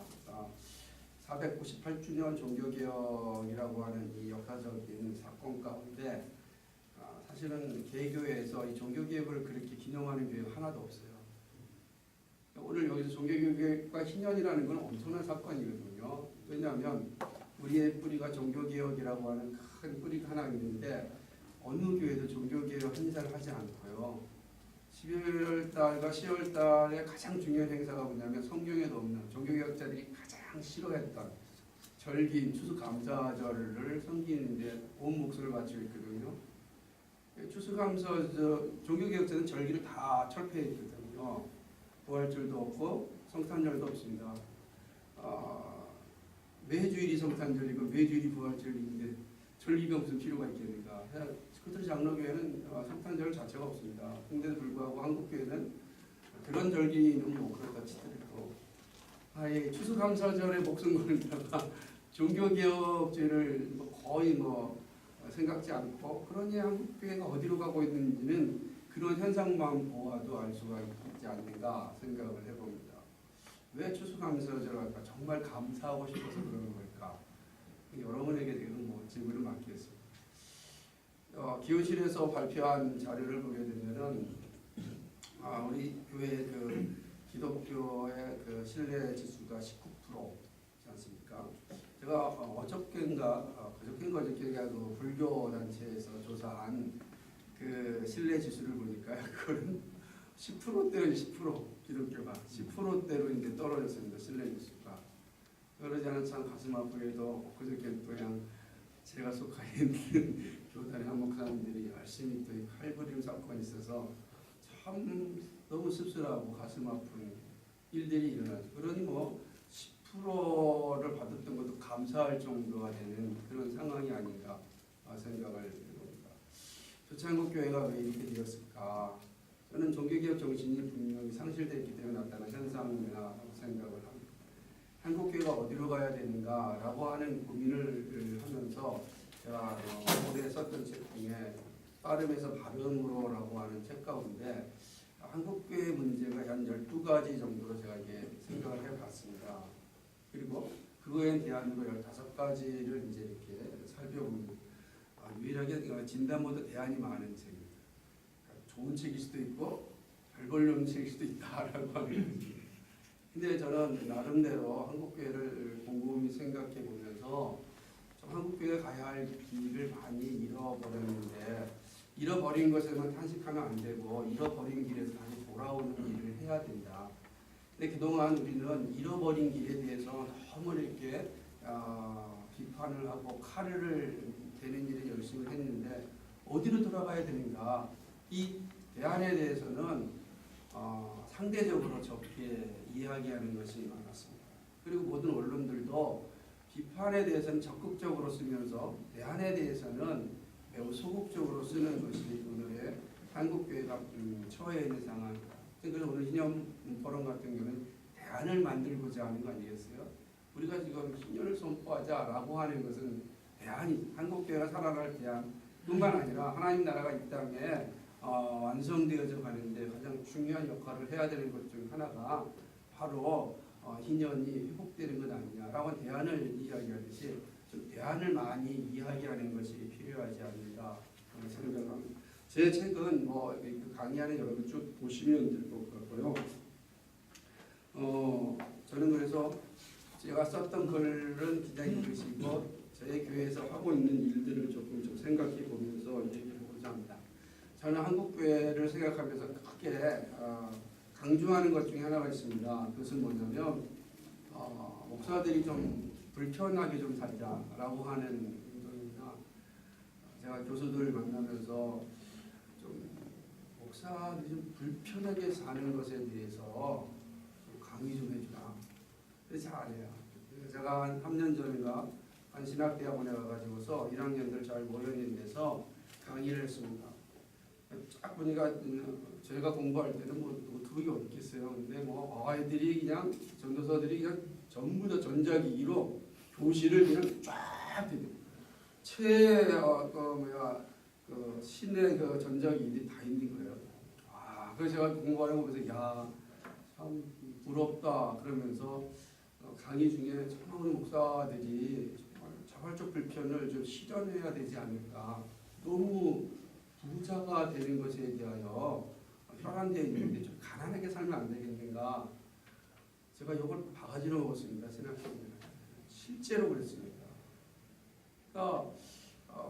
D: 498주년 종교개혁이라고 하는 이 역사적인 사건 가운데 사실은 개교회에서 이 종교개혁을 그렇게 기념하는 교회가 하나도 없어요. 오늘 여기서 종교개혁과 신년이라는 건 엄청난 사건이거든요. 왜냐하면 우리의 뿌리가 종교개혁이라고 하는 큰 뿌리가 하나 있는데 어느 교회도 종교개혁 행사를 하지 않고요. 12월 달과 10월 달에 가장 중요한 행사가 뭐냐면 성경에도 없는 종교개혁자들이 가장 싫어했던 절기인 추수감사절을 섬기는데 온 목숨을 바치고 있거든요. 추수감사 종교개혁자는 절기를 다 철폐했거든요. 부활절도 없고 성탄절도 없습니다. 매주일이 성탄절이고 매주일이 부활절인데 절기가 무슨 필요가 있겠는가. 스코틀랜드 장로교회는 성탄절 자체가 없습니다. 근데도 불구하고 한국교회는 그런 절기는 뭐 그렇다 치더라도 추수감사절에 목숨 걸다가 종교개혁죄를 거의 생각지 않고 그러니 한국교회가 어디로 가고 있는지는 그런 현상만 보아도 알 수가 있지 않는가 생각을 해봅니다. 왜 추수감사절을 할까? 정말 감사하고 싶어서 그러는 걸까? 여러분에게 지금 뭐 질문을 맡기겠습니다. 기호실에서 발표한 자료를 보게 되면은 우리 교회 그 기독교의 그 신뢰 지수가 19%지 않습니까? 제가 어저께인가 그저께가 그 불교 단체에서 조사한 그 신뢰 지수를 보니까 그거는 10%대로 10% 기독교가 10%대로 이제 떨어졌습니다. 신뢰 지수가. 그러지 않은 참 가슴 아프게도 그저께 또 그냥 제가 속해 있는 교단의 한 목사님들이 열심히 또 칼부림 사건이 있어서 참 너무 씁쓸하고 가슴 아픈 일들이 일어나죠. 그러니 뭐 10%를 받았던 것도 감사할 정도가 되는 그런 상황이 아닌가 생각을 해봅니다. 조창국교회가 왜 이렇게 되었을까? 저는 종교개혁 정신이 분명히 상실됐기 때문에 나타난 현상이라고 생각을 합니다. 한국교회가 어디로 가야 되는가라고 하는 고민을 하면서 제가 올해 썼던 책 중에 빠름에서 바름으로라고 하는 책 가운데 한국교회 문제가 한 12가지 정도로 제가 이게 생각을 해봤습니다. 그리고 그거에 대한 15가지를 이제 이렇게 살펴보면 유일하게 진단보다 대안이 많은 책입니다. 좋은 책일 수도 있고 별 볼륨 책일 수도 있다라고 하는 거죠. 근데 저는 나름대로 한국교회를 곰곰이 생각해 보면서 좀 한국교회가 가야 할 길을 많이 잃어버렸는데 잃어버린 것에만 탄식하면 안 되고 잃어버린 길에서 다시 돌아오는 일을 해야 된다. 근데 그동안 우리는 잃어버린 길에 대해서 너무 이렇게 비판을 하고 칼을 대는 일을 열심히 했는데 어디로 돌아가야 되는가? 이 대안에 대해서는 상대적으로 적게 이야기하는 것이 많았습니다. 그리고 모든 언론들도 비판에 대해서는 적극적으로 쓰면서 대안에 대해서는 매우 소극적으로 쓰는 것이 오늘의 한국교회가 처해 있는 상황입니다. 그래서 오늘 신년 포럼 같은 경우는 대안을 만들고자 하는 거 아니겠어요? 우리가 지금 신년을 선포하자라고 하는 것은 대안이 한국교회가 살아날 대안뿐만 아니라 하나님 나라가 이 땅에 완성되어져 가는데 가장 중요한 역할을 해야 되는 것 중 하나가 바로 희년이 회복되는 것 아니냐라고 대안을 이야기하듯이 좀 대안을 많이 이야기하는 것이 필요하지 않는가 생각합니다. 제 책은 그 강의하는 여러분 쭉 보시면 될 것 같고요. 저는 그래서 제가 썼던 글은 그냥 읽으시고 저희 교회에서 하고 있는 일들을 조금 좀 생각해 보면서 얘기해 보고자 합니다. 저는 한국교회를 생각하면서 크게 강조하는 것 중에 하나가 있습니다. 그것은 뭐냐면 목사들이 좀 불편하게 좀 살자라고 하는 운동입니다. 제가 교수들 만나면서 좀 목사들이 좀 불편하게 사는 것에 대해서 좀 강의 좀 해주라. 그래서 잘 안 해요. 제가 한 3년 전인가 한 신학대학원에 가가지고서 1학년들 잘 모여있는 데서 강의를 했습니다. 딱 보니까 저희가 공부할 때는 뭐 노트북이 어디 있겠어요. 근데 뭐 아이들이 그냥 전도사들이 그냥 전부 다 전자기기로 교실을 그냥 쫙 그 시내 그 전자기기들이 다 있는 거예요. 그래서 제가 공부하는 거 보면서 야, 참 부럽다 그러면서 강의 중에 많은 목사들이 정말 자발적 불편을 좀 실현해야 되지 않을까. 너무 부자가 되는 것에 대하여 혈안 데 있는데 좀 가난하게 살면 안 되겠는가. 제가 이걸 바가지로 먹었습니다. 생각해보면 실제로 그랬습니다. 그러니까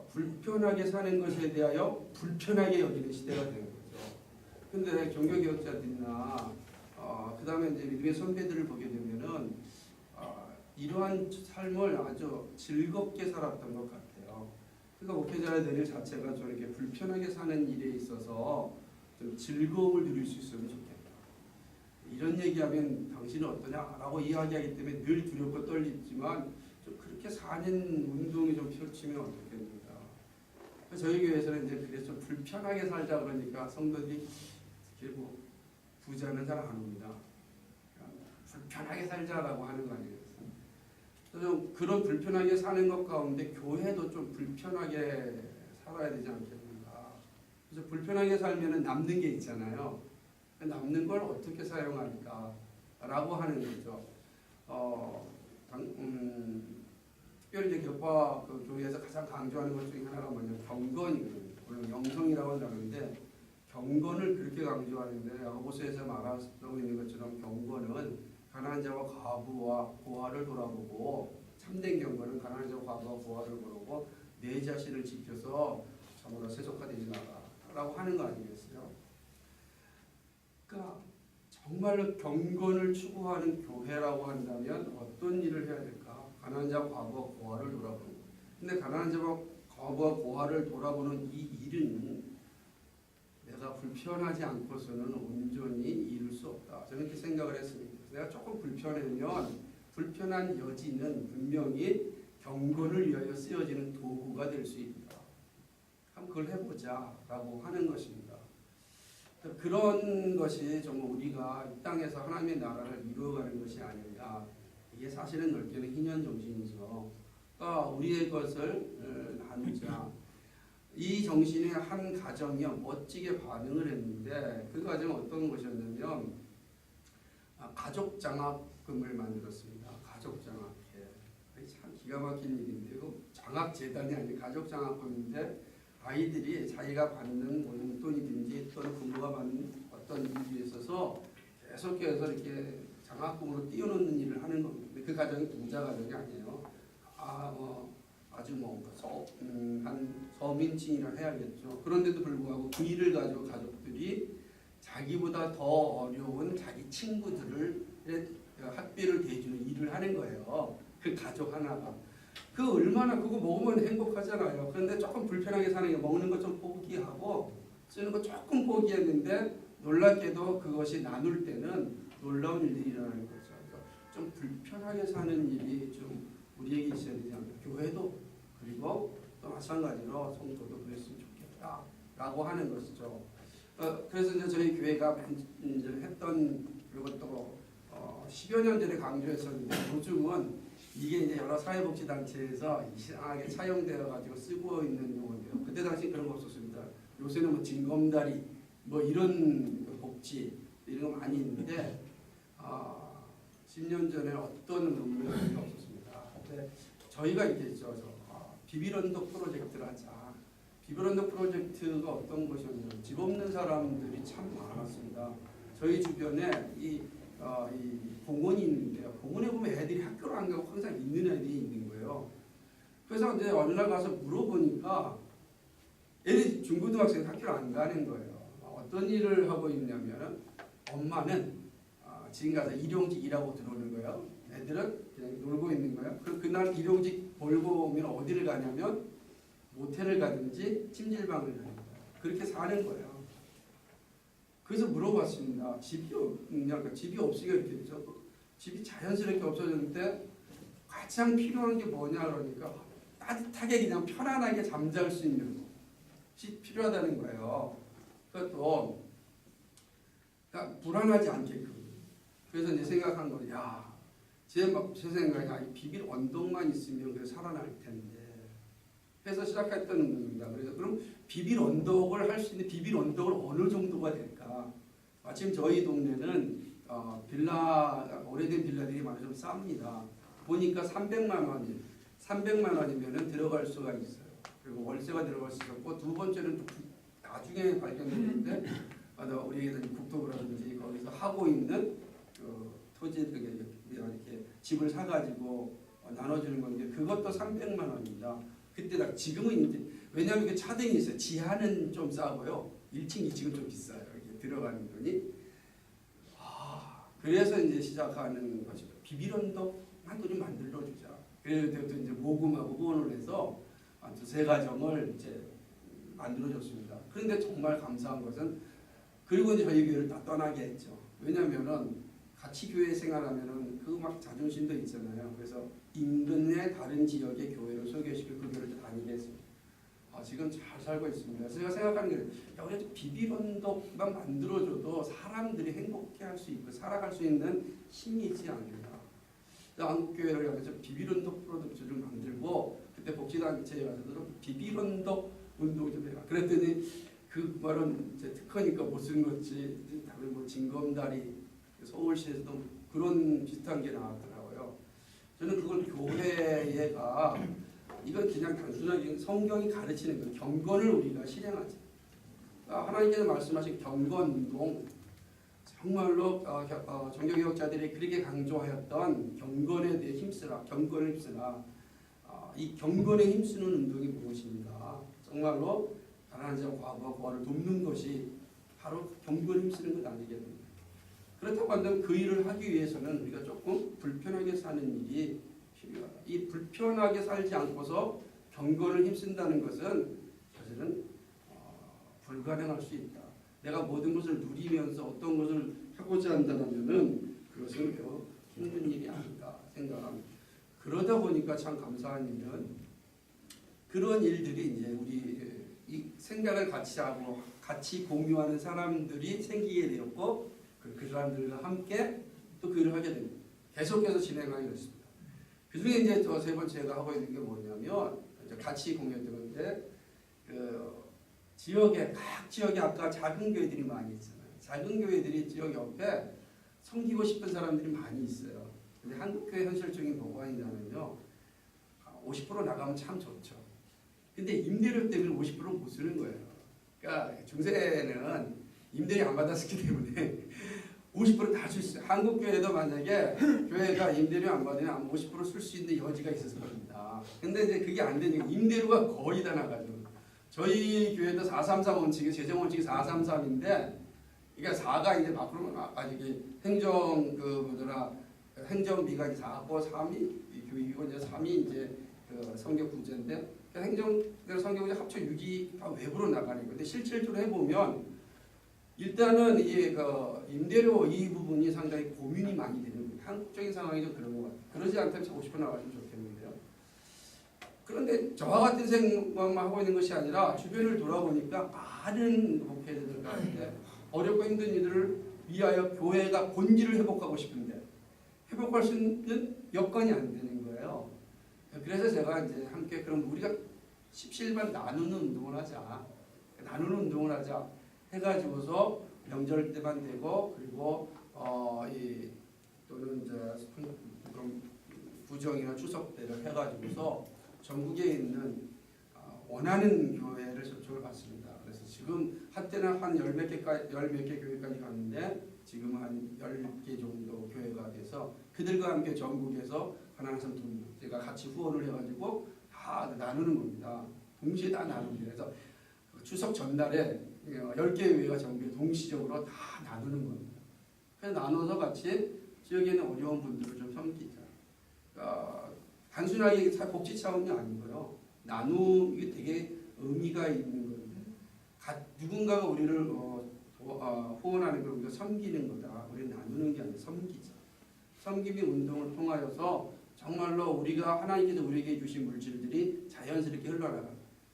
D: 불편하게 사는 것에 대하여 불편하게 여기는 시대가 된 거죠. 근데 종교개혁자들이나 그 다음에 이제 믿음의 선배들을 보게 되면은 이러한 삶을 아주 즐겁게 살았던 것 같아요. 그러니까 목회자의 자체가 저렇게 불편하게 사는 일에 있어서 좀 즐거움을 누릴 수 있으면 좋겠다. 이런 얘기하면 당신은 어떠냐라고 이야기하기 때문에 늘 두렵고 떨리지만 좀 그렇게 사는 운동이 좀 펼치면 어떻겠는가. 저희 교회에서는 이제 그래서 좀 불편하게 살자 그러니까 성도들이 이렇게 뭐 부자는 잘 안 옵니다. 불편하게 살자라고 하는 거 아니겠어요? 좀 그런 불편하게 사는 것 가운데 교회도 좀 불편하게 살아야 되지 않겠는가. 그래서 불편하게 살면은 남는 게 있잖아요. 남는 걸 어떻게 사용할까라고 하는 거죠. 특별히 이제 교파 그 교회에서 가장 강조하는 것 중에 하나가 뭐냐면 경건이거든요. 물론 영성이라고 하는데 경건을 그렇게 강조하는데 야고보서에서 말하고 있는 것처럼 경건은 가난한 자와 과부와 고아를 돌아보고 참된 경건은 가난한 자와 과부와 고아를 보고 내 자신을 지켜서 참으로 세속화되지 마라라고 하는 거 아니겠어요? 그러니까 정말로 경건을 추구하는 교회라고 한다면 어떤 일을 해야 될까? 가난한 자와 과부와 고아를 돌아보는 거. 근데 가난한 자와 과부와 고아를 돌아보는 이 일은 내가 불편하지 않고서는 온전히 이룰 수 없다. 저는 이렇게 생각을 했습니다. 내가 조금 불편하면 불편한 여지는 분명히 경건을 위하여 쓰여지는 도구가 될 수 있다. 한번 그걸 해보자라고 하는 것입니다. 그런 것이 정말 우리가 이 땅에서 하나님의 나라를 이루어가는 것이 아니냐. 이게 사실은 넓게는 희년 정신이죠. 그러니까 우리의 것을 나누자. 이 정신의 한 가정이 멋지게 반응을 했는데 그 가정은 어떤 것이었냐면 가족 장학금을 만들었습니다. 가족 장학회. 참 기가 막힌 일인데 그 장학 재단이 아니고 가족 장학금인데 아이들이 자기가 받는 뭐 용돈이든지 또는 부모가 받는 어떤 일에 있어서 계속해서 이렇게 장학금으로 띄워놓는 일을 하는 겁니다. 그 가정이 부자 가정이 아니에요. 아주 한 서민층이라 해야겠죠. 그런데도 불구하고 그 일을 가지고 가족들이 자기보다 더 어려운 자기 친구들을 학비를 대주는 일을 하는 거예요. 그 가족 하나가. 그 얼마나 그거 먹으면 행복하잖아요. 그런데 조금 불편하게 사는 게 먹는 것 좀 포기하고 쓰는 거 조금 포기했는데 놀랍게도 그것이 나눌 때는 놀라운 일들이 일어나는 거죠. 그러니까 좀 불편하게 사는 일이 좀 우리에게 있어야 되지 않나. 교회도 그리고 또 마찬가지로 성도도 그랬으면 좋겠다라고 하는 것이죠. 그래서 이제 저희 교회가 이제 했던 그리고 또 10여 년 전에 강조했었는데 요즘은 이게 이제 여러 사회복지단체에서 이상하게 차용되어 가지고 쓰고 있는 용어인데요. 그때 당시 그런 거 없었습니다. 요새는 뭐 징검다리 뭐 이런 복지 이런 거 많이 있는데 10년 전에 어떤 문명이 없었습니다. 근데 저희가 이렇게 했죠. 비빌언덕 프로젝트를 하자. 비빌언덕 프로젝트가 어떤 것이었냐면 집 없는 사람들이 참 많았습니다. 저희 주변에 이 공원이 있는데요. 공원에 보면 애들이 학교를 안 가고 항상 있는 애들이 있는 거예요. 그래서 이제 어느 날 가서 물어보니까 애들이 중고등학생 학교를 안 가는 거예요. 어떤 일을 하고 있냐면 엄마는 지금 가서 일용직 일하고 들어오는 거예요. 애들은 그냥 놀고 있는 거예요. 그날 일용직 벌고 오면 어디를 가냐면 모텔을 가든지 찜질방을 가는 거예요. 그렇게 사는 거예요. 그래서 물어봤습니다. 집이 없으니까 이렇게 됐죠. 집이 자연스럽게 없어졌는데 가장 필요한 게 뭐냐 그러니까 따뜻하게 그냥 편안하게 잠잘 수 있는 것이 필요하다는 거예요. 그것도 그러니까 불안하지 않게끔. 그래서 이제 생각한 거는 제 생각에 비빌 언덕만 있으면 그래 살아날 텐데 해서 시작했다는 겁니다. 그래서 그럼 비빌 언덕을 할 수 있는 비빌 언덕을 어느 정도가 될까? 마침 저희 동네는 오래된 빌라들이 많이 좀 쌉니다. 보니까 300만 원이면은 들어갈 수가 있어요. 그리고 월세가 들어갈 수 있었고 두 번째는 또 나중에 발견됐는데 우리 국토부라든지 거기서 하고 있는 토지들 이렇게 집을 사가지고 나눠주는 건데 그것도 300만 원입니다. 그때 지금은 이제 왜냐하면 이게 차등이 있어요. 지하는 좀 싸고요. 1층, 2층은 좀 비싸요. 이렇게 들어가는 돈이. 그래서 이제 시작하는 것이죠. 비빌언덕만 좀 만들어주자. 그래서 이제 모금하고 후원을 해서 두세 가정을 이제 만들어줬습니다. 그런데 정말 감사한 것은 그리고 이제 저희 교회를 다 떠나게 했죠. 왜냐하면은 같이 교회 생활하면은 그 막 자존심도 있잖아요. 그래서 인근의 다른 지역의 교회를 소개시키고 그 교회를 다니게 했습니다. 지금 잘 살고 있습니다. 제가 생각하는 게 우리가 비빌언덕만 만들어줘도 사람들이 행복해할 수 있고 살아갈 수 있는 힘이 있지 않느냐. 한국교회를 향해서 비빌언덕 프로젝트를 만들고 그때 복지단체에 가서 비빌언덕 운동 좀 해라. 그랬더니 그 말은 이제 특허니까 못 쓴 거지. 다른 뭐 징검다리 서울시에서도 그런 비슷한 게 나왔더라고요. 저는 그걸 교회가 이건 그냥 단순하게 성경이 가르치는 그 경건을 우리가 실행하자. 그러니까 하나님께서 말씀하신 경건운동, 정말로 종교개혁자들이 그렇게 강조하였던 경건에 대해 힘쓰라, 경건을 힘쓰라. 이 경건에 힘쓰는 운동이 무엇입니까? 정말로 가난한 자, 과부와 고아를 돕는 것이 바로 경건에 힘쓰는 것 아니겠습니까? 그렇다고 한다면 그 일을 하기 위해서는 우리가 조금 불편하게 사는 일이 필요하다. 이 불편하게 살지 않고서 경건을 힘쓴다는 것은 사실은 불가능할 수 있다. 내가 모든 것을 누리면서 어떤 것을 하고자 한다면은 그것은 매우 힘든 일이 아닌가 생각합니다. 그러다 보니까 참 감사한 일은 그런 일들이 이제 우리 이 생각을 같이 하고 같이 공유하는 사람들이 생기게 되었고 그 사람들과 함께 또 그 일을 하게 됩니다. 계속해서 진행하게 됐습니다. 그 중에 이제 또 세 번째가 하고 있는 게 뭐냐면 이제 같이 공유되는데 그 지역에 각 지역에 아까 작은 교회들이 많이 있잖아요. 작은 교회들이 지역 옆에 섬기고 싶은 사람들이 많이 있어요. 근데 한국교회 현실적인 뭐가 있냐면요, 50% 나가면 참 좋죠. 근데 임대료 때문에 50%를 못 쓰는 거예요. 그러니까 중세는 임대료 안 받았기 때문에 50% 다 줄 수 있어요. 한국교회도 만약에 교회가 임대료 안 받으면 50% 쓸 수 있는 여지가 있었을 겁니다. 근데 이제 그게 안 되니까 임대료가 거의 다 나가죠. 저희 교회도 433 원칙이 재정 원칙이 433인데 그러니까 4가 이제 밖으로 아직 행정 그 뭐더라 행정비가 이제 4고 3이 교육이고 이제 3이 이제 그 성경 구제인데 행정 성경 구제 합쳐 6이 다 외부로 나가는 건데 실질적으로 해보면 일단은 이 그 임대료 이 부분이 상당히 고민이 많이 되는 거예요. 한국적인 상황이 좀 그런 것 같아요. 그러지 않다면 50% 나가면 좋겠는데요. 그런데 저와 같은 생각만 하고 있는 것이 아니라 주변을 돌아보니까 많은 목회자들 가운데 어렵고 힘든 이들을 위하여 교회가 본질을 회복하고 싶은데 회복할 수 있는 여건이 안 되는 거예요. 그래서 제가 이제 함께 그럼 우리가 십시일반 나누는 운동을 하자. 나누는 운동을 하자 해가지고서 명절 때만 되고 그리고 또는 이제 그런 구정이나 추석 때를 해가지고서 전국에 있는 원하는 교회를 접촉을 받습니다. 그래서 지금 한때는 한 열 몇 개 교회까지 갔는데 지금 한 10개 정도 교회가 돼서 그들과 함께 전국에서 하나님 돈 제가 같이 후원을 해가지고 다 나누는 겁니다. 동시에 다 나눕니다. 그래서 추석 전날에 10개 교회가 전국에 동시적으로 다 나누는 겁니다. 그래서 나눠서 같이 지역에 있는 어려운 분들을 좀 섬기자. 단순하게 복지 차원이 아니고요. 나누기 되게 의미가 있는 건데 누군가가 우리를 후원하는 걸 우리가 섬기는 거다. 우리는 나누는 게 아니라 섬기자. 섬김의 운동을 통하여서 정말로 우리가 하나님께서 우리에게 주신 물질들이 자연스럽게 흘러나가.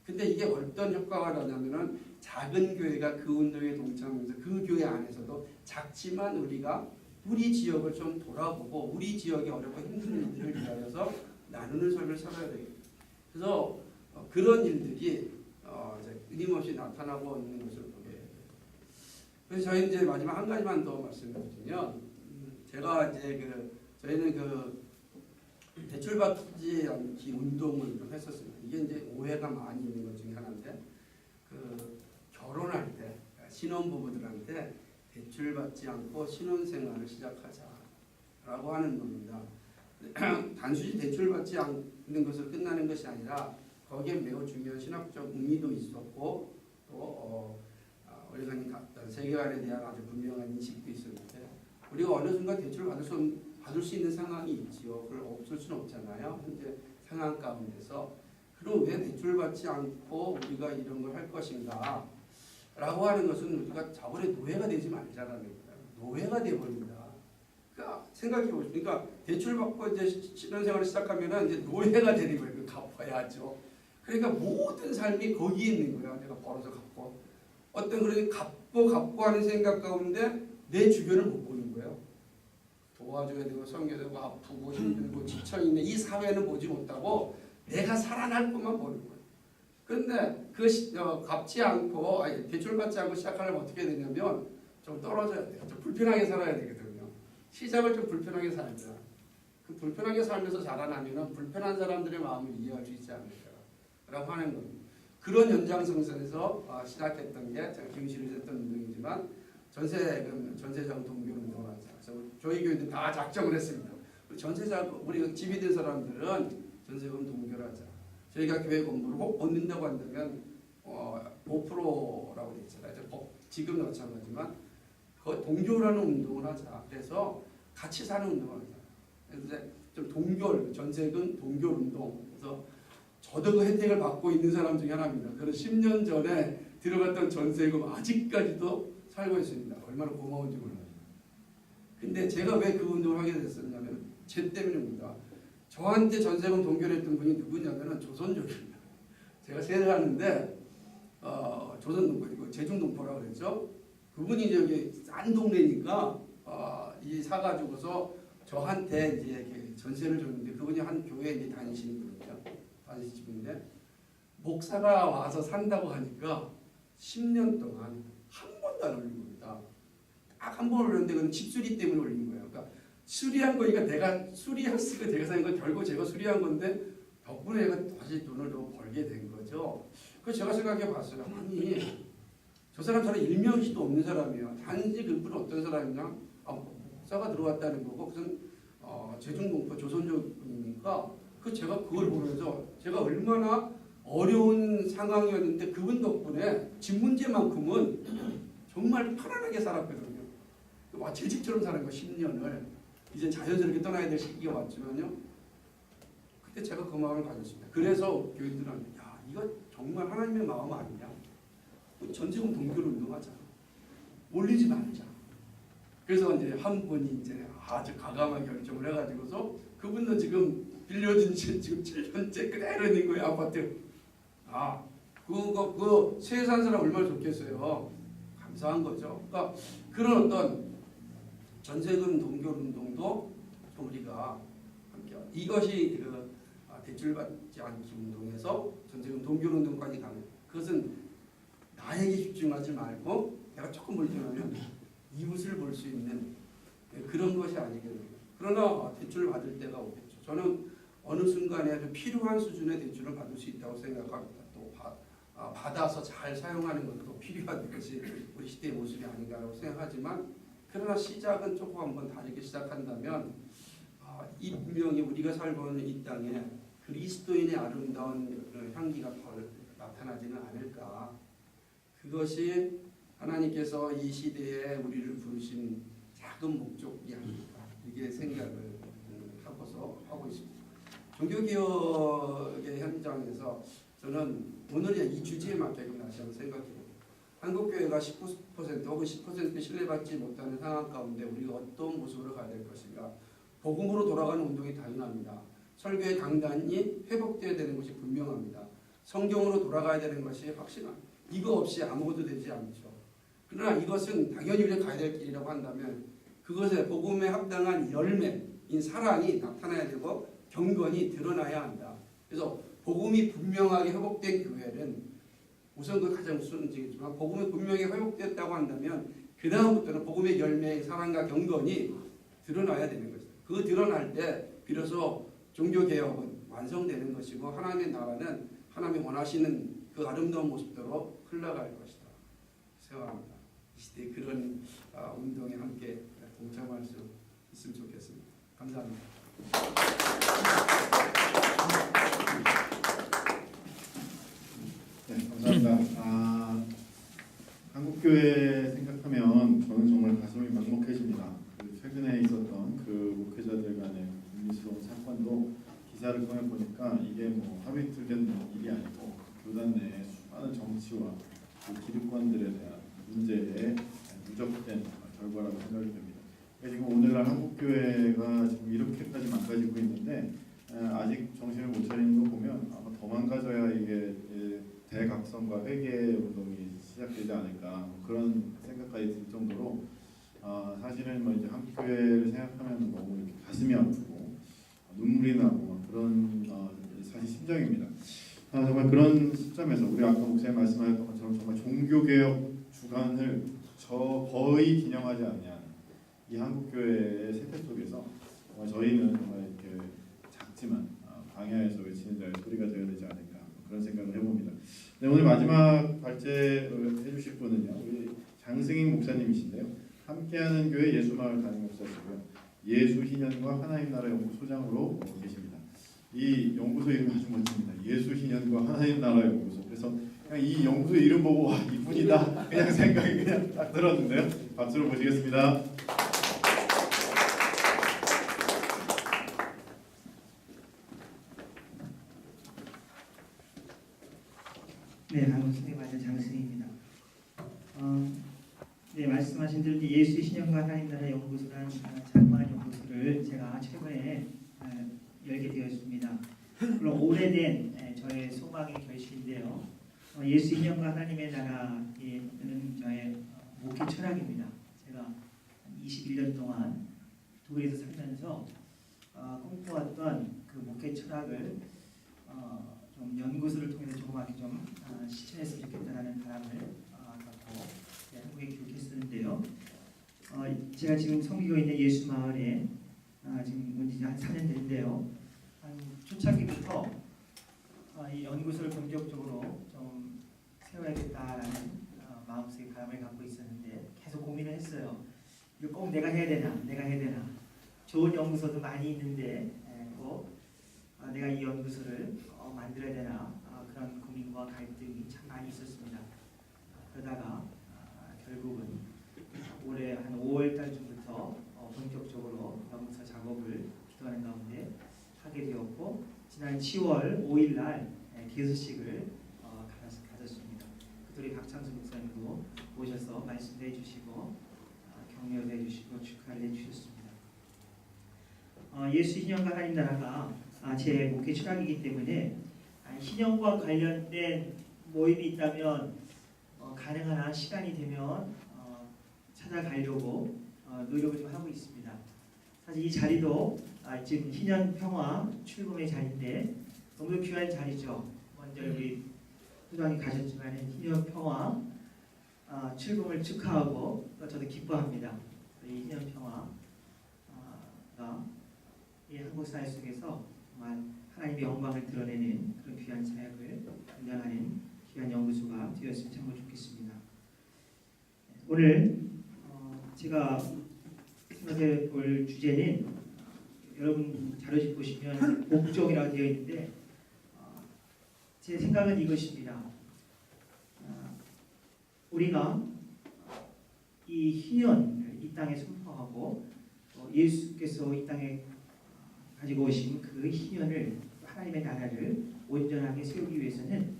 D: 근데 이게 어떤 효과가 나냐면은 작은 교회가 그 운동에 동참하면서 그 교회 안에서도 작지만 우리가 우리 지역을 좀 돌아보고 우리 지역의 어렵고 힘든 일들을 위하여서 나누는 삶을 살아야 되겠다. 그래서 그런 일들이 끊임없이 나타나고 있는 것을 보게 돼요. 그래서 저희 이제 마지막 한 가지만 더 말씀드리면 제가 이제 저희는 대출받지 않기 운동을 좀 했었습니다. 이게 이제 오해가 많이 있는 것 중에 하나인데 결혼할 때 신혼부부들한테 대출받지 않고 신혼생활을 시작하자라고 하는 겁니다. 단순히 대출받지 않는 것을 끝나는 것이 아니라 거기에 매우 중요한 신학적 의미도 있었고 또 우리가 세계관에 대한 아주 분명한 인식도 있었는데 우리가 어느 순간 대출을 받을 수 있는 상황이 있지요. 그걸 없을 수는 없잖아요. 현재 상황 가운데서 그럼 왜 대출받지 않고 우리가 이런 걸 할 것인가 라고 하는 것은 우리가 자본의 노예가 되지 말자라는 거예요. 노예가 되어버립니다. 그러니까 생각해 보시죠. 그러니까 대출받고 이제 신혼생활을 시작하면 이제 노예가 되는 거예요. 그 갚아야죠. 그러니까 모든 삶이 거기에 있는 거예요. 내가 벌어서 갚고 어떤 그런 갚고 하는 생각 가운데 내 주변을 못 보는 거예요. 도와줘야 되고 섬겨야 되고 아프고 힘들고 지쳐있는 이 사회는 보지 못하고 내가 살아날 것만 보는 거예요. 그런데 갚지 않고 대출받지 않고 시작하려면 어떻게 되냐면 좀 떨어져야 돼요. 좀 불편하게 살아야 되거든요. 시작을 좀 불편하게 살자. 그 불편하게 살면서 자라나면 불편한 사람들의 마음을 이해할 수 있지 않을까라고 하는 겁니다. 그런 연장선에서 시작했던 게 제가 김시를 했던 운동이지만 전세자금 동결 운동을 하자. 그래서 저희 교회도 다 작정을 했습니다. 전세자금 우리 집이 된 사람들은 전세금 동결하자. 저희가 교회 건물을 혹 얻는다고 한다면 5%라고 돼 있잖아요. 지금도 마찬가지지만 그 동결하는 운동을 하자. 그래서 같이 사는 운동을 하자. 그래서 이제 좀 동결 전세금 동결 운동. 그래서 저도 그 혜택을 받고 있는 사람 중에 하나입니다. 그래서 10년 전에 들어갔던 전세금 아직까지도 살고 있습니다. 얼마나 고마운지 몰라요. 근데 제가 왜 그 운동을 하게 됐었냐면 제 때문입니다. 저한테 전세금 동결했던 분이 누구냐면은 조선족입니다. 제가 세를 하는데 조선동포이고 제중동포라고 그랬죠. 그분이 이제 여기 싼 동네니까 이 사가지고서 저한테 이제 이렇게 전세를 줬는데 그분이 한 교회에 이제 다니시는 분이죠. 다니시는 분인데 목사가 와서 산다고 하니까 10년 동안 한 번도 안 올린 겁니다. 딱 한 번 올렸는데 그건 집수리 때문에 올린 거예요. 그러니까 수리한 거니까 내가 수리했으니까 제가 사는 건 결국 제가 수리한 건데 덕분에 얘가 다시 돈을 더 벌게 된 거죠. 그래서 제가 생각해 봤어요. 아니 저 사람처럼 일명식도 없는 사람이에요. 단지 그분은 어떤 사람이냐? 목사가 들어왔다는 거고 무슨 제중동포 조선족이니까 제가 그걸 보면서 제가 얼마나 어려운 상황이었는데 그분 덕분에 집 문제만큼은 정말 편안하게 살았거든요. 제 집처럼 사는 거 10년을 이제 자연스럽게 떠나야 될 시기가 왔지만요. 그때 제가 그 마음을 가졌습니다. 그래서 교인들은 야 이거 정말 하나님의 마음 아니냐? 전세금 동결 운동하자. 올리지 말자. 그래서 이제 한 분이 이제 아주 과감한 결정을 해가지고서 그분도 지금 빌려준 지 지금 7년째 그대로 있는 거예요. 아파트. 그거 세에 사는 사람 얼마나 좋겠어요. 감사한 거죠. 그러니까 그런 어떤 전세금 동결 운동도 우리가 함께 이것이 대출받지 않기 운동에서 전세금 동결 운동까지 가는 그것은 나에게 집중하지 말고 내가 조금 불편하면 이웃을 볼 수 있는 그런 것이 아니거든요. 그러나 대출을 받을 때가 오겠죠. 저는 어느 순간에 필요한 수준의 대출을 받을 수 있다고 생각합니다. 또 받아서 잘 사용하는 것도 필요한 것이 우리 시대의 모습이 아닌가라고 생각하지만 그러나 시작은 조금 한번 다르게 시작한다면 이 분명히 우리가 살고 있는 이 땅에 그리스도인의 아름다운 향기가 더 나타나지는 않을까. 그것이 하나님께서 이 시대에 우리를 부르신 작은 목적이 아닐까. 이게 생각을 하고서 하고 있습니다. 종교개혁의 현장에서 저는 오늘 이 주제에 맞게끔 다시 한번 생각해봅니다. 한국교회가 19% 혹은 10% 신뢰받지 못하는 상황 가운데 우리가 어떤 모습으로 가야 될 것인가. 복음으로 돌아가는 운동이 당연합니다. 설교의 강단이 회복되어야 되는 것이 분명합니다. 성경으로 돌아가야 되는 것이 확실합니다. 이거 없이 아무것도 되지 않죠. 그러나 이것은 당연히 우리가 가야 될 길이라고 한다면 그것에 복음에 합당한 열매인 사랑이 나타나야 되고 경건이 드러나야 한다. 그래서 복음이 분명하게 회복된 교회는 우선 그 가장 우선적이지만 복음이 분명히 회복됐다고 한다면 그 다음부터는 복음의 열매의 사랑과 경건이 드러나야 되는 것이다. 그 드러날 때 비로소 종교개혁은 완성되는 것이고 하나님의 나라는 하나님이 원하시는 그 아름다운 모습대로 흘러갈 것이다. 생각합니다. 이 시대에 그런 운동에 함께 동참할 수 있으면 좋겠습니다. 감사합니다.
A: 네, 감사합니다. 한국교회 생각하면 저는 정말 가슴이 먹먹해집니다. 최근에 있었던 그 목회자들 간의 불미스러운 사건도 기사를 꺼내 보니까 이게 뭐 하루 이틀 된 일이 아니고 교단 내에 수많은 정치와 그 기득권들에 대한 문제에 누적된 결과라고 생각이 됩니다. 지금 오늘날 한국교회가 지금 이렇게까지 망가지고 있는데 아직 정신을 못 차리는 거 보면 아마 더 망가져야 이게 대각성과 회개 운동이 시작되지 않을까 그런 생각까지 들 정도로 사실은 뭐 이제 한국교회를 생각하면 너무 이렇게 가슴이 아프고 눈물이 나고 그런 사실 심정입니다. 정말 그런 시점에서 우리 아까 목사님 말씀하셨던 것처럼 정말 종교개혁 주간을 거의 기념하지 않냐 이 한국교회의 세태 속에서 저희는 정말 이렇게 작지만 광야에서 외치는 자의 소리가 되어야 되지 않을까 그런 생각을 해봅니다. 네, 오늘 마지막 발제를 해주실 분은요, 우리 장승인 목사님이신데요. 함께하는 교회 예수마을 담임 목사시고요. 예수희년과 하나님 나라 연구소장으로 계십니다. 이 연구소 이름이 아주 멋집니다. 예수희년과 하나님 나라 연구소. 그래서 그냥 이 연구소 이름 보고 와 이분이다 그냥 생각이 그냥 딱 들었는데요. 박수로 모시겠습니다.
C: 네, 한국선생님 맞은 장승입니다. 네, 말씀하신 대로 예수 신영과 하나님 나라 연구소라는 장관 연구소를 제가 최근에 열게 되었습니다. 물론 오래된 저의 소망의 결실인데요. 예수 신영과 하나님의 나라는 저의 목회 철학입니다. 제가 21년 동안 독일에서 살면서 꿈꿔왔던 그 목회 철학을 좀 연구소를 통해서 조그맣게 좀 실천했으면 좋겠다는 바람을 갖고 한국에 교육했었는데요. 제가 지금 섬기고 있는 예수마을에 지금 온 지 한 4년 됐는데요. 한 초창기부터 이 연구소를 본격적으로 좀 세워야겠다라는 마음속의 바람을 갖고 있었는데 계속 고민을 했어요. 이거 꼭 내가 해야 되나? 좋은 연구소도 많이 있는데 꼭 내가 이 연구소를 만들어야 되나 그런 고민과 갈등이 참 많이 있었습니다. 그러다가 결국은 올해 한 5월 달쯤부터 본격적으로 연구소 작업을 기도하는 가운데 하게 되었고 지난 10월 5일 날 개소식을 가졌습니다. 그들이 박창수 목사님도 오셔서 말씀도 해주시고 격려도 해주시고 축하를 해주셨습니다. 예수 신영과 하나님 나라가 제 목회 철학이기 때문에 신영과 관련된 모임이 있다면 가능한 한 시간이 되면 찾아가려고 노력을 좀 하고 있습니다. 사실 이 자리도 지금 희년 평화 출범의 자리인데 너무 귀한 자리죠. 먼저 우리 소장이 가셨지만 희년 평화 출범을 축하하고 또 저도 기뻐합니다. 이 희년 평화가 이 한국 사회 속에서 정말 하나님의 영광을 드러내는 그런 귀한 사역을 감당하는 귀한 연구소가 되었으면 참 좋겠습니다. 오늘 제가 생각해 볼 주제는 여러분 자료집 보시면 복종이라고 되어 있는데 제 생각은 이것입니다. 우리가 이 희년을 이 땅에 선포하고 예수께서 이 땅에 가지고 오신 그 희년을 하나님의 나라를 온전하게 세우기 위해서는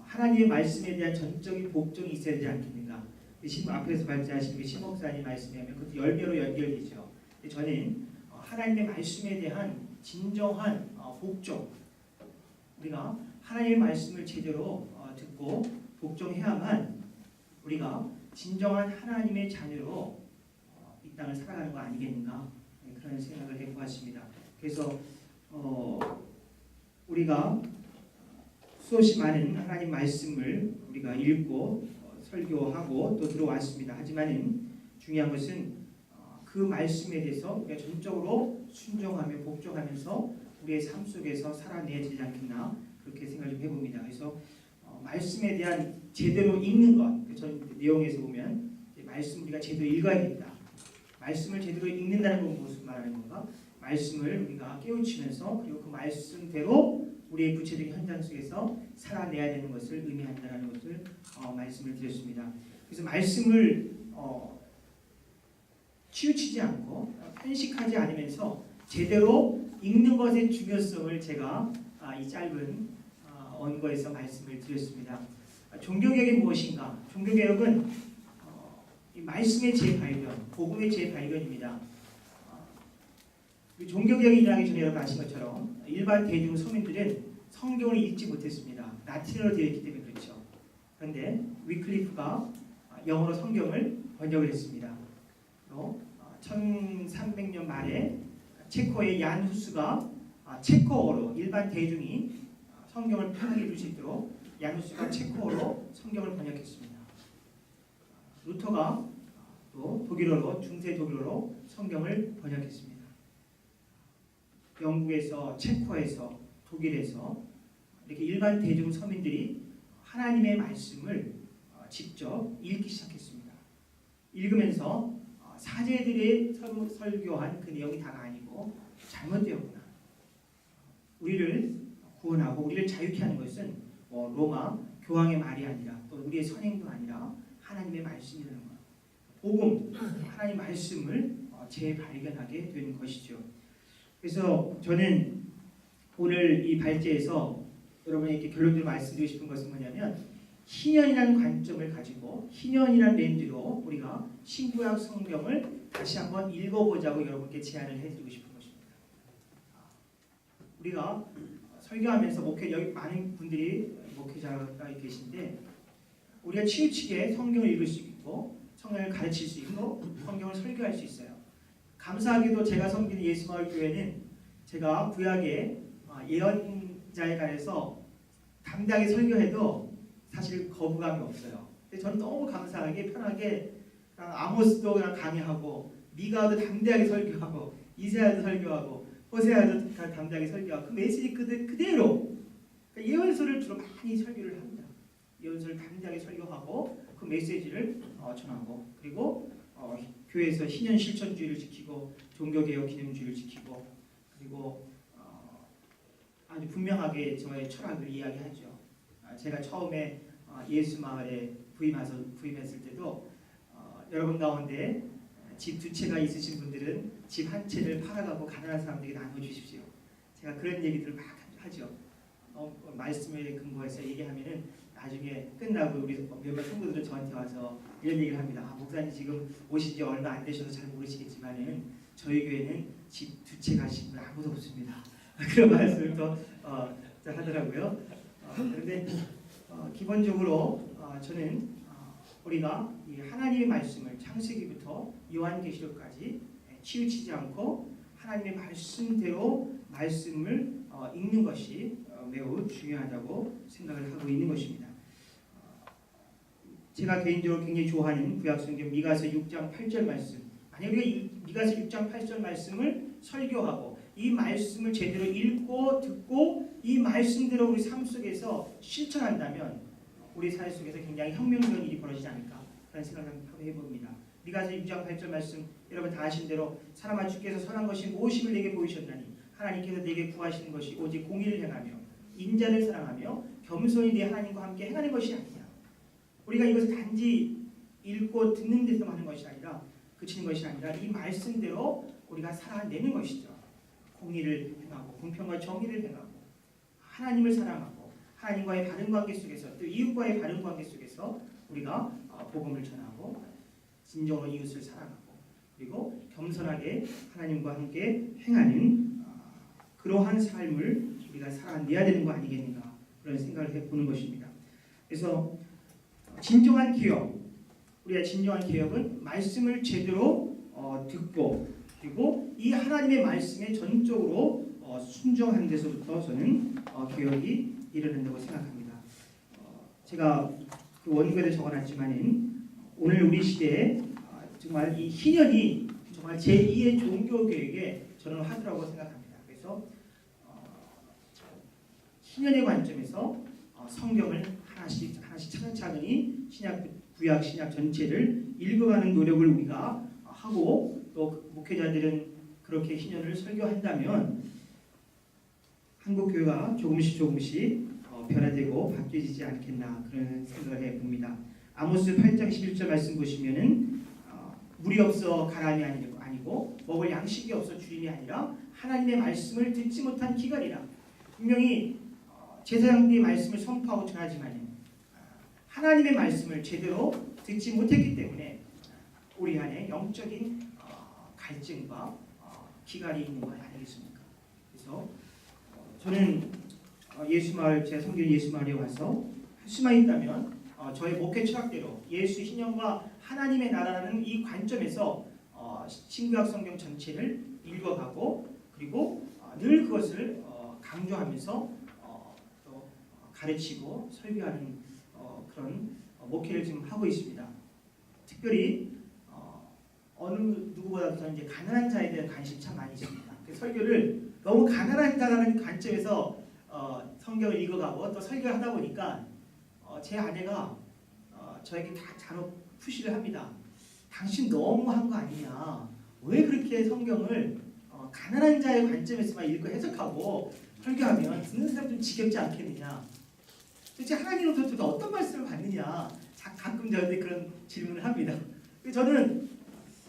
C: 하나님의 말씀에 대한 전적인 복종이 있어야 되지 않겠는가. 앞에서 발제하신 신목사님 말씀에 하면 그것도 열매로 연결되죠. 저는 하나님의 말씀에 대한 진정한 복종, 우리가 하나님의 말씀을 제대로 듣고 복종해야만 우리가 진정한 하나님의 자녀로 이 땅을 살아가는 거 아니겠는가, 그런 생각을 해보았습니다. 그래서 우리가 수없이 많은 하나님 말씀을 우리가 읽고 설교하고 또 들어왔습니다. 하지만은 중요한 것은 그 말씀에 대해서 우리가 전적으로 순종하며 복종하면서 우리의 삶 속에서 살아내야 되지 않겠나, 그렇게 생각을 좀 해봅니다. 그래서 말씀에 대한 제대로 읽는 것, 전 내용에서 보면 말씀 우리가 제대로 읽어야겠다. 말씀을 제대로 읽는다는 건 무슨 말하는 건가? 말씀을 우리가 깨우치면서 그리고 그 말씀대로 우리의 구체적인 현장 속에서 살아내야 되는 것을 의미한다는 것을 말씀을 드렸습니다. 그래서 말씀을 치우치지 않고 편식하지 않으면서 제대로 읽는 것의 중요성을 제가 이 짧은 언거에서 말씀을 드렸습니다. 종교개혁이 무엇인가? 종교개혁은 이 말씀의 재발견, 복음의 재발견입니다. 종교개혁이 일어나기 전에 여러분 아신 것처럼 일반 대중 서민들은 성경을 읽지 못했습니다. 라틴어로 되어 있기 때문에 그렇죠. 그런데 위클리프가 영어로 성경을 번역을 했습니다. 또 1300년 말에 체코의 얀 후스가 체코어로 일반 대중이 성경을 편하게 읽을 수 있도록 얀 후스가 체코어로 성경을 번역했습니다. 루터가 또 독일어로 중세 독일어로 성경을 번역했습니다. 영국에서, 체코에서, 독일에서 이렇게 일반 대중 서민들이 하나님의 말씀을 직접 읽기 시작했습니다. 읽으면서 사제들의 설교한 그 내용이 다가 아니고 잘못되었구나. 우리를 구원하고 우리를 자유케 하는 것은 로마 교황의 말이 아니라 또 우리의 선행도 아니라 하나님의 말씀이라는 것. 복음, 하나님 말씀을 재발견하게 된 것이죠. 그래서 저는 오늘 이 발제에서 여러분에게 결론적으로 말씀드리고 싶은 것은 뭐냐면 희년이라는 관점을 가지고 희년이라는 렌즈로 우리가 신구약 성경을 다시 한번 읽어보자고 여러분께 제안을 해드리고 싶은 것입니다. 우리가 설교하면서 여기 많은 분들이 목회자가 계신데 우리가 치우치게 성경을 읽을 수 있고 성경을 가르칠 수 있고 성경을 설교할 수 있어요. 감사하게도 제가 섬기는 예수마을교회는 제가 구약의 예언자에 관해서 담대하게 설교해도 사실 거부감이 없어요. 근데 저는 너무 감사하게 편하게 아모스도 그냥 강의하고 미가도 담대하게 설교하고 이사야도 설교하고 호세아도 담대하게 설교하고 그 메시지 그대로 그러니까 예언서를 주로 많이 설교를 합니다. 예언서를 담대하게 설교하고 그 메시지를 전하고 그리고 교회에서 신년 실천주의를 지키고 종교개혁 기념주의를 지키고 그리고 아주 분명하게 저의 철학을 이야기하죠. 제가 처음에 예수마을에 부임했을 때도 여러분 가운데 집 2채가 있으신 분들은 집 1채를 팔아가고 가난한 사람들에게 나눠주십시오. 제가 그런 얘기들을 막 하죠. 말씀에 근거해서 얘기하면은 나중에 끝나고 우리 몇몇 성도들은 저한테 와서 이런 얘기를 합니다. 목사님 지금 오신 지 얼마 안 되셔서 잘 모르시겠지만은 저희 교회는 집 2채 가신 분 아무도 없습니다. 그런 말씀을 또 하더라고요. 그런데 기본적으로 저는 우리가 이 하나님의 말씀을 창세기부터 요한계시록까지 치우치지 않고 하나님의 말씀대로 말씀을 읽는 것이 매우 중요하다고 생각을 하고 있는 것입니다. 제가 개인적으로 굉장히 좋아하는 구약성경 미가서 6장 8절 말씀. 만약 우리가 미가서 6장 8절 말씀을 설교하고 이 말씀을 제대로 읽고 듣고 이 말씀대로 우리 삶 속에서 실천한다면 우리 사회 속에서 굉장히 혁명적인 일이 벌어지지 않을까 그런 생각을 한번 해봅니다. 미가서 6장 8절 말씀 여러분 다 아신 대로 사람아 주께서 선한 것이 무엇임을 내게 보이셨나니 하나님께서 내게 구하시는 것이 오직 공의를 행하며 인자를 사랑하며 겸손히 내 하나님과 함께 행하는 것이 아니냐. 우리가 이것을 단지 읽고 듣는 데서만 하는 것이 아니라 그치는 것이 아니라 이 말씀대로 우리가 살아내는 것이죠. 공의를 행하고 공평과 정의를 행하고 하나님을 사랑하고 하나님과의 바른 관계 속에서 또 이웃과의 바른 관계 속에서 우리가 복음을 전하고 진정으로 이웃을 사랑하고 그리고 겸손하게 하나님과 함께 행하는 그러한 삶을 우리가 살아내야 되는 거 아니겠는가 그런 생각을 해보는 것입니다. 그래서 진정한 개혁, 우리가 진정한 개혁은 말씀을 제대로 듣고 그리고 이 하나님의 말씀에 전적으로 순종하는 데서부터 저는 개혁이 일어난다고 생각합니다. 제가 그 원고에도 적어놨지만은 오늘 우리 시대에 정말 이 희년이 정말 제2의 종교 개혁에 저는 하더라고 생각합니다. 그래서 희년의 관점에서 성경을 하나씩 차근차근히 구약 신약 전체를 읽어가는 노력을 우리가 하고 또 목회자들은 그렇게 희년을 설교한다면 한국 교회가 조금씩 변화되고 바뀌어지지 않겠나 그런 생각을 해봅니다. 아모스 8장 11절 말씀 보시면은 물이 없어 가람이 아니고 먹을 양식이 없어 주림이 아니라 하나님의 말씀을 듣지 못한 기갈이라. 분명히 제사장들이 말씀을 선포하고 전하지만 하나님의 말씀을 제대로 듣지 못했기 때문에 우리 안에 영적인 갈증과 기갈이 있는 것 아니겠습니까? 그래서 저는 예수마을 제가 섬기는 예수마을에 와서 할 수만 있다면 저의 목회 철학대로 예수 신령과 하나님의 나라라는 이 관점에서 신구약 성경 전체를 읽어가고 그리고 늘 그것을 강조하면서 또 가르치고 설교하는 그런 목회를 지금 하고 있습니다. 특별히 어느 누구보다도 저는 이제 가난한 자에 대한 관심이 참 많이 있습니다. 그 설교를 너무 가난한 자라는 관점에서 성경을 읽어가고 또 설교를 하다 보니까 제 아내가 저에게 다 잔혹 푸시를 합니다. 당신 너무한 거 아니냐? 왜 그렇게 성경을 가난한 자의 관점에서만 읽고 해석하고 설교하면 듣는 사람 좀 지겹지 않겠느냐? 도대체 하나님으로부터 어떤 말씀을 받느냐? 가끔 저한테 그런 질문을 합니다. 저는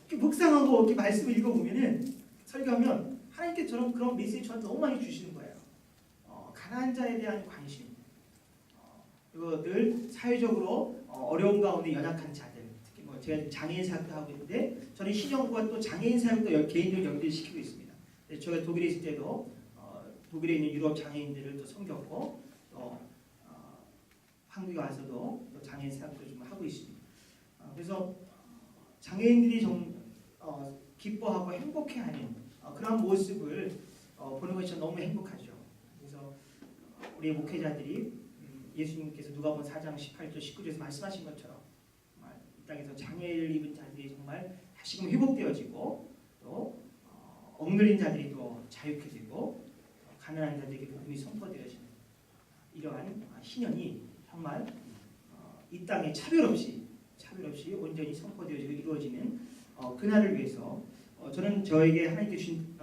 C: 이렇게 묵상하고 이렇게 말씀을 읽어보면은 설교하면 하나님께 저는 그런 메시지 저한테 너무 많이 주시는 거예요. 가난한 자에 대한 관심, 그리고 늘 사회적으로 어려운 가운데 연약한 자들, 특히 뭐 제가 장애인 사역도 하고 있는데 저는 신영과 또 장애인 사역도 개인적으로 연결시키고 있습니다. 제가 독일에 있을 때도 독일에 있는 유럽 장애인들을 또 섬겼고 또 한국에 와서도 또 장애인 사역도 좀 하고 있습니다. 그래서 장애인들이 좀 기뻐하고 행복해하는 그런 모습을 보는 것이 너무 행복하죠. 그래서 우리 목회자들이 예수님께서 누가복음 4장 18절 19절에서 말씀하신 것처럼 정말 이 땅에서 장애를 입은 자들이 정말 다시금 회복되어지고 또 억눌린 자들이 또 자유케 되고 가난한 자들에게 복음이 선포되어지는 이러한 희년이 정말 이 땅에 차별 없이 온전히 선포되어지고 이루어지는 그날을 위해서 저는 저에게 하나님께 주신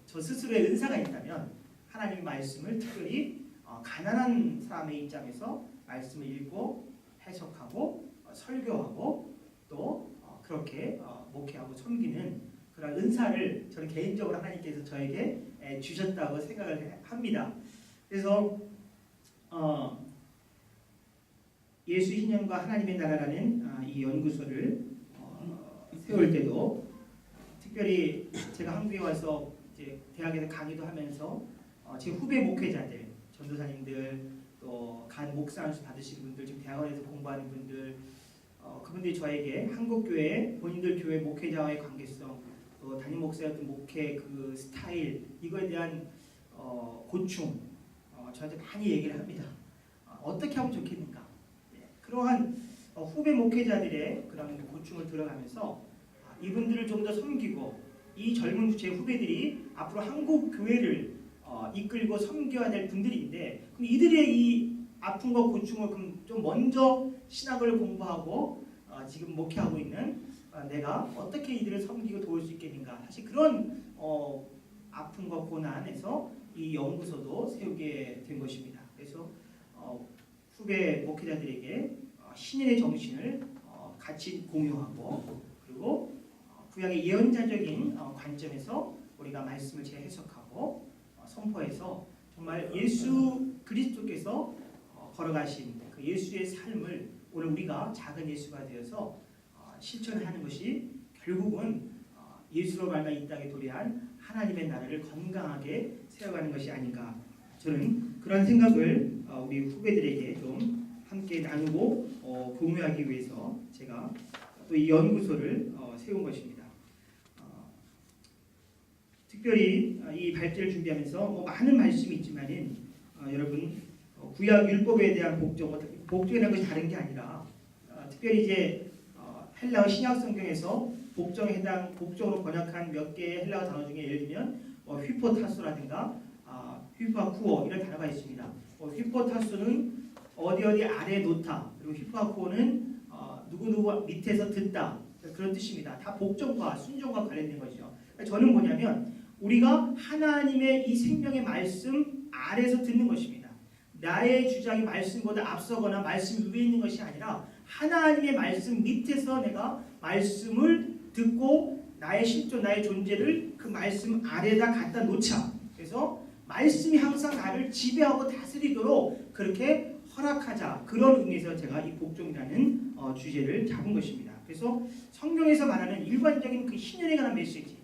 C: 저 스스로의 은사가 있다면 하나님의 말씀을 특별히 가난한 사람의 입장에서 말씀을 읽고 해석하고 설교하고 또 그렇게 목회하고 섬기는 그런 은사를 저는 개인적으로 하나님께서 저에게 주셨다고 생각을 합니다. 그래서 예수 희년과 하나님의 나라라는 이 연구소를 세울 때도 특별히 제가 한국에 와서 이제 대학에서 강의도 하면서 제 후배 목회자들, 전도사님들, 또 간 목사 안수 받으신 분들, 지금 대학원에서 공부하는 분들, 그분들이 저에게 한국 교회, 본인들 교회 목회자와의 관계성, 또 담임 목사였던 목회 그 스타일, 이거에 대한 고충, 저한테 많이 얘기를 합니다. 어떻게 하면 좋겠는가? 그러한 후배 목회자들의 그런 고충을 들어가면서 이분들을 좀 더 섬기고 이 젊은 제 후배들이 앞으로 한국 교회를 이끌고 섬겨야 될 분들인데 그럼 이들의 이 아픔과 고충을 그럼 좀 먼저 신학을 공부하고 지금 목회하고 있는 내가 어떻게 이들을 섬기고 도울 수 있겠는가? 사실 그런 아픔과 고난에서 이 연구소도 세우게 된 것입니다. 그래서 후배 목회자들에게 신인의 정신을 같이 공유하고 그리고 구약의 예언자적인 관점에서 우리가 말씀을 재해석하고 선포해서 정말 예수 그리스도께서 걸어가신 그 예수의 삶을 오늘 우리가 작은 예수가 되어서 실천하는 것이 결국은 예수로 말미암아 이 땅에 도래한 하나님의 나라를 건강하게 세워가는 것이 아닌가. 저는 그런 생각을 우리 후배들에게 좀 함께 나누고 공유하기 위해서 제가 또 이 연구소를 세운 것입니다. 특별히 이 발제를 준비하면서 많은 말씀이 있지만은 여러분 구약 율법에 대한 복종이라는 것이 다른 게 아니라 특별히 이제 헬라어 신약 성경에서 복종으로 번역한 몇 개의 헬라어 단어 중에 예를 들면 휘포타소라든가 휘파쿠어 이런 단어가 있습니다. 휘포타소는 어디 아래에 놓다, 그리고 휘파쿠어는 누구 밑에서 듣다 그런 뜻입니다. 다 복종과 순종과 관련된 것이죠. 저는 뭐냐면 우리가 하나님의 이 생명의 말씀 아래에서 듣는 것입니다. 나의 주장이 말씀보다 앞서거나 말씀 위에 있는 것이 아니라 하나님의 말씀 밑에서 내가 말씀을 듣고 나의 실존, 나의 존재를 그 말씀 아래에다 갖다 놓자. 그래서 말씀이 항상 나를 지배하고 다스리도록 그렇게 허락하자. 그런 의미에서 제가 이 복종이라는 주제를 잡은 것입니다. 그래서 성경에서 말하는 일반적인 그 신년에 관한 메시지,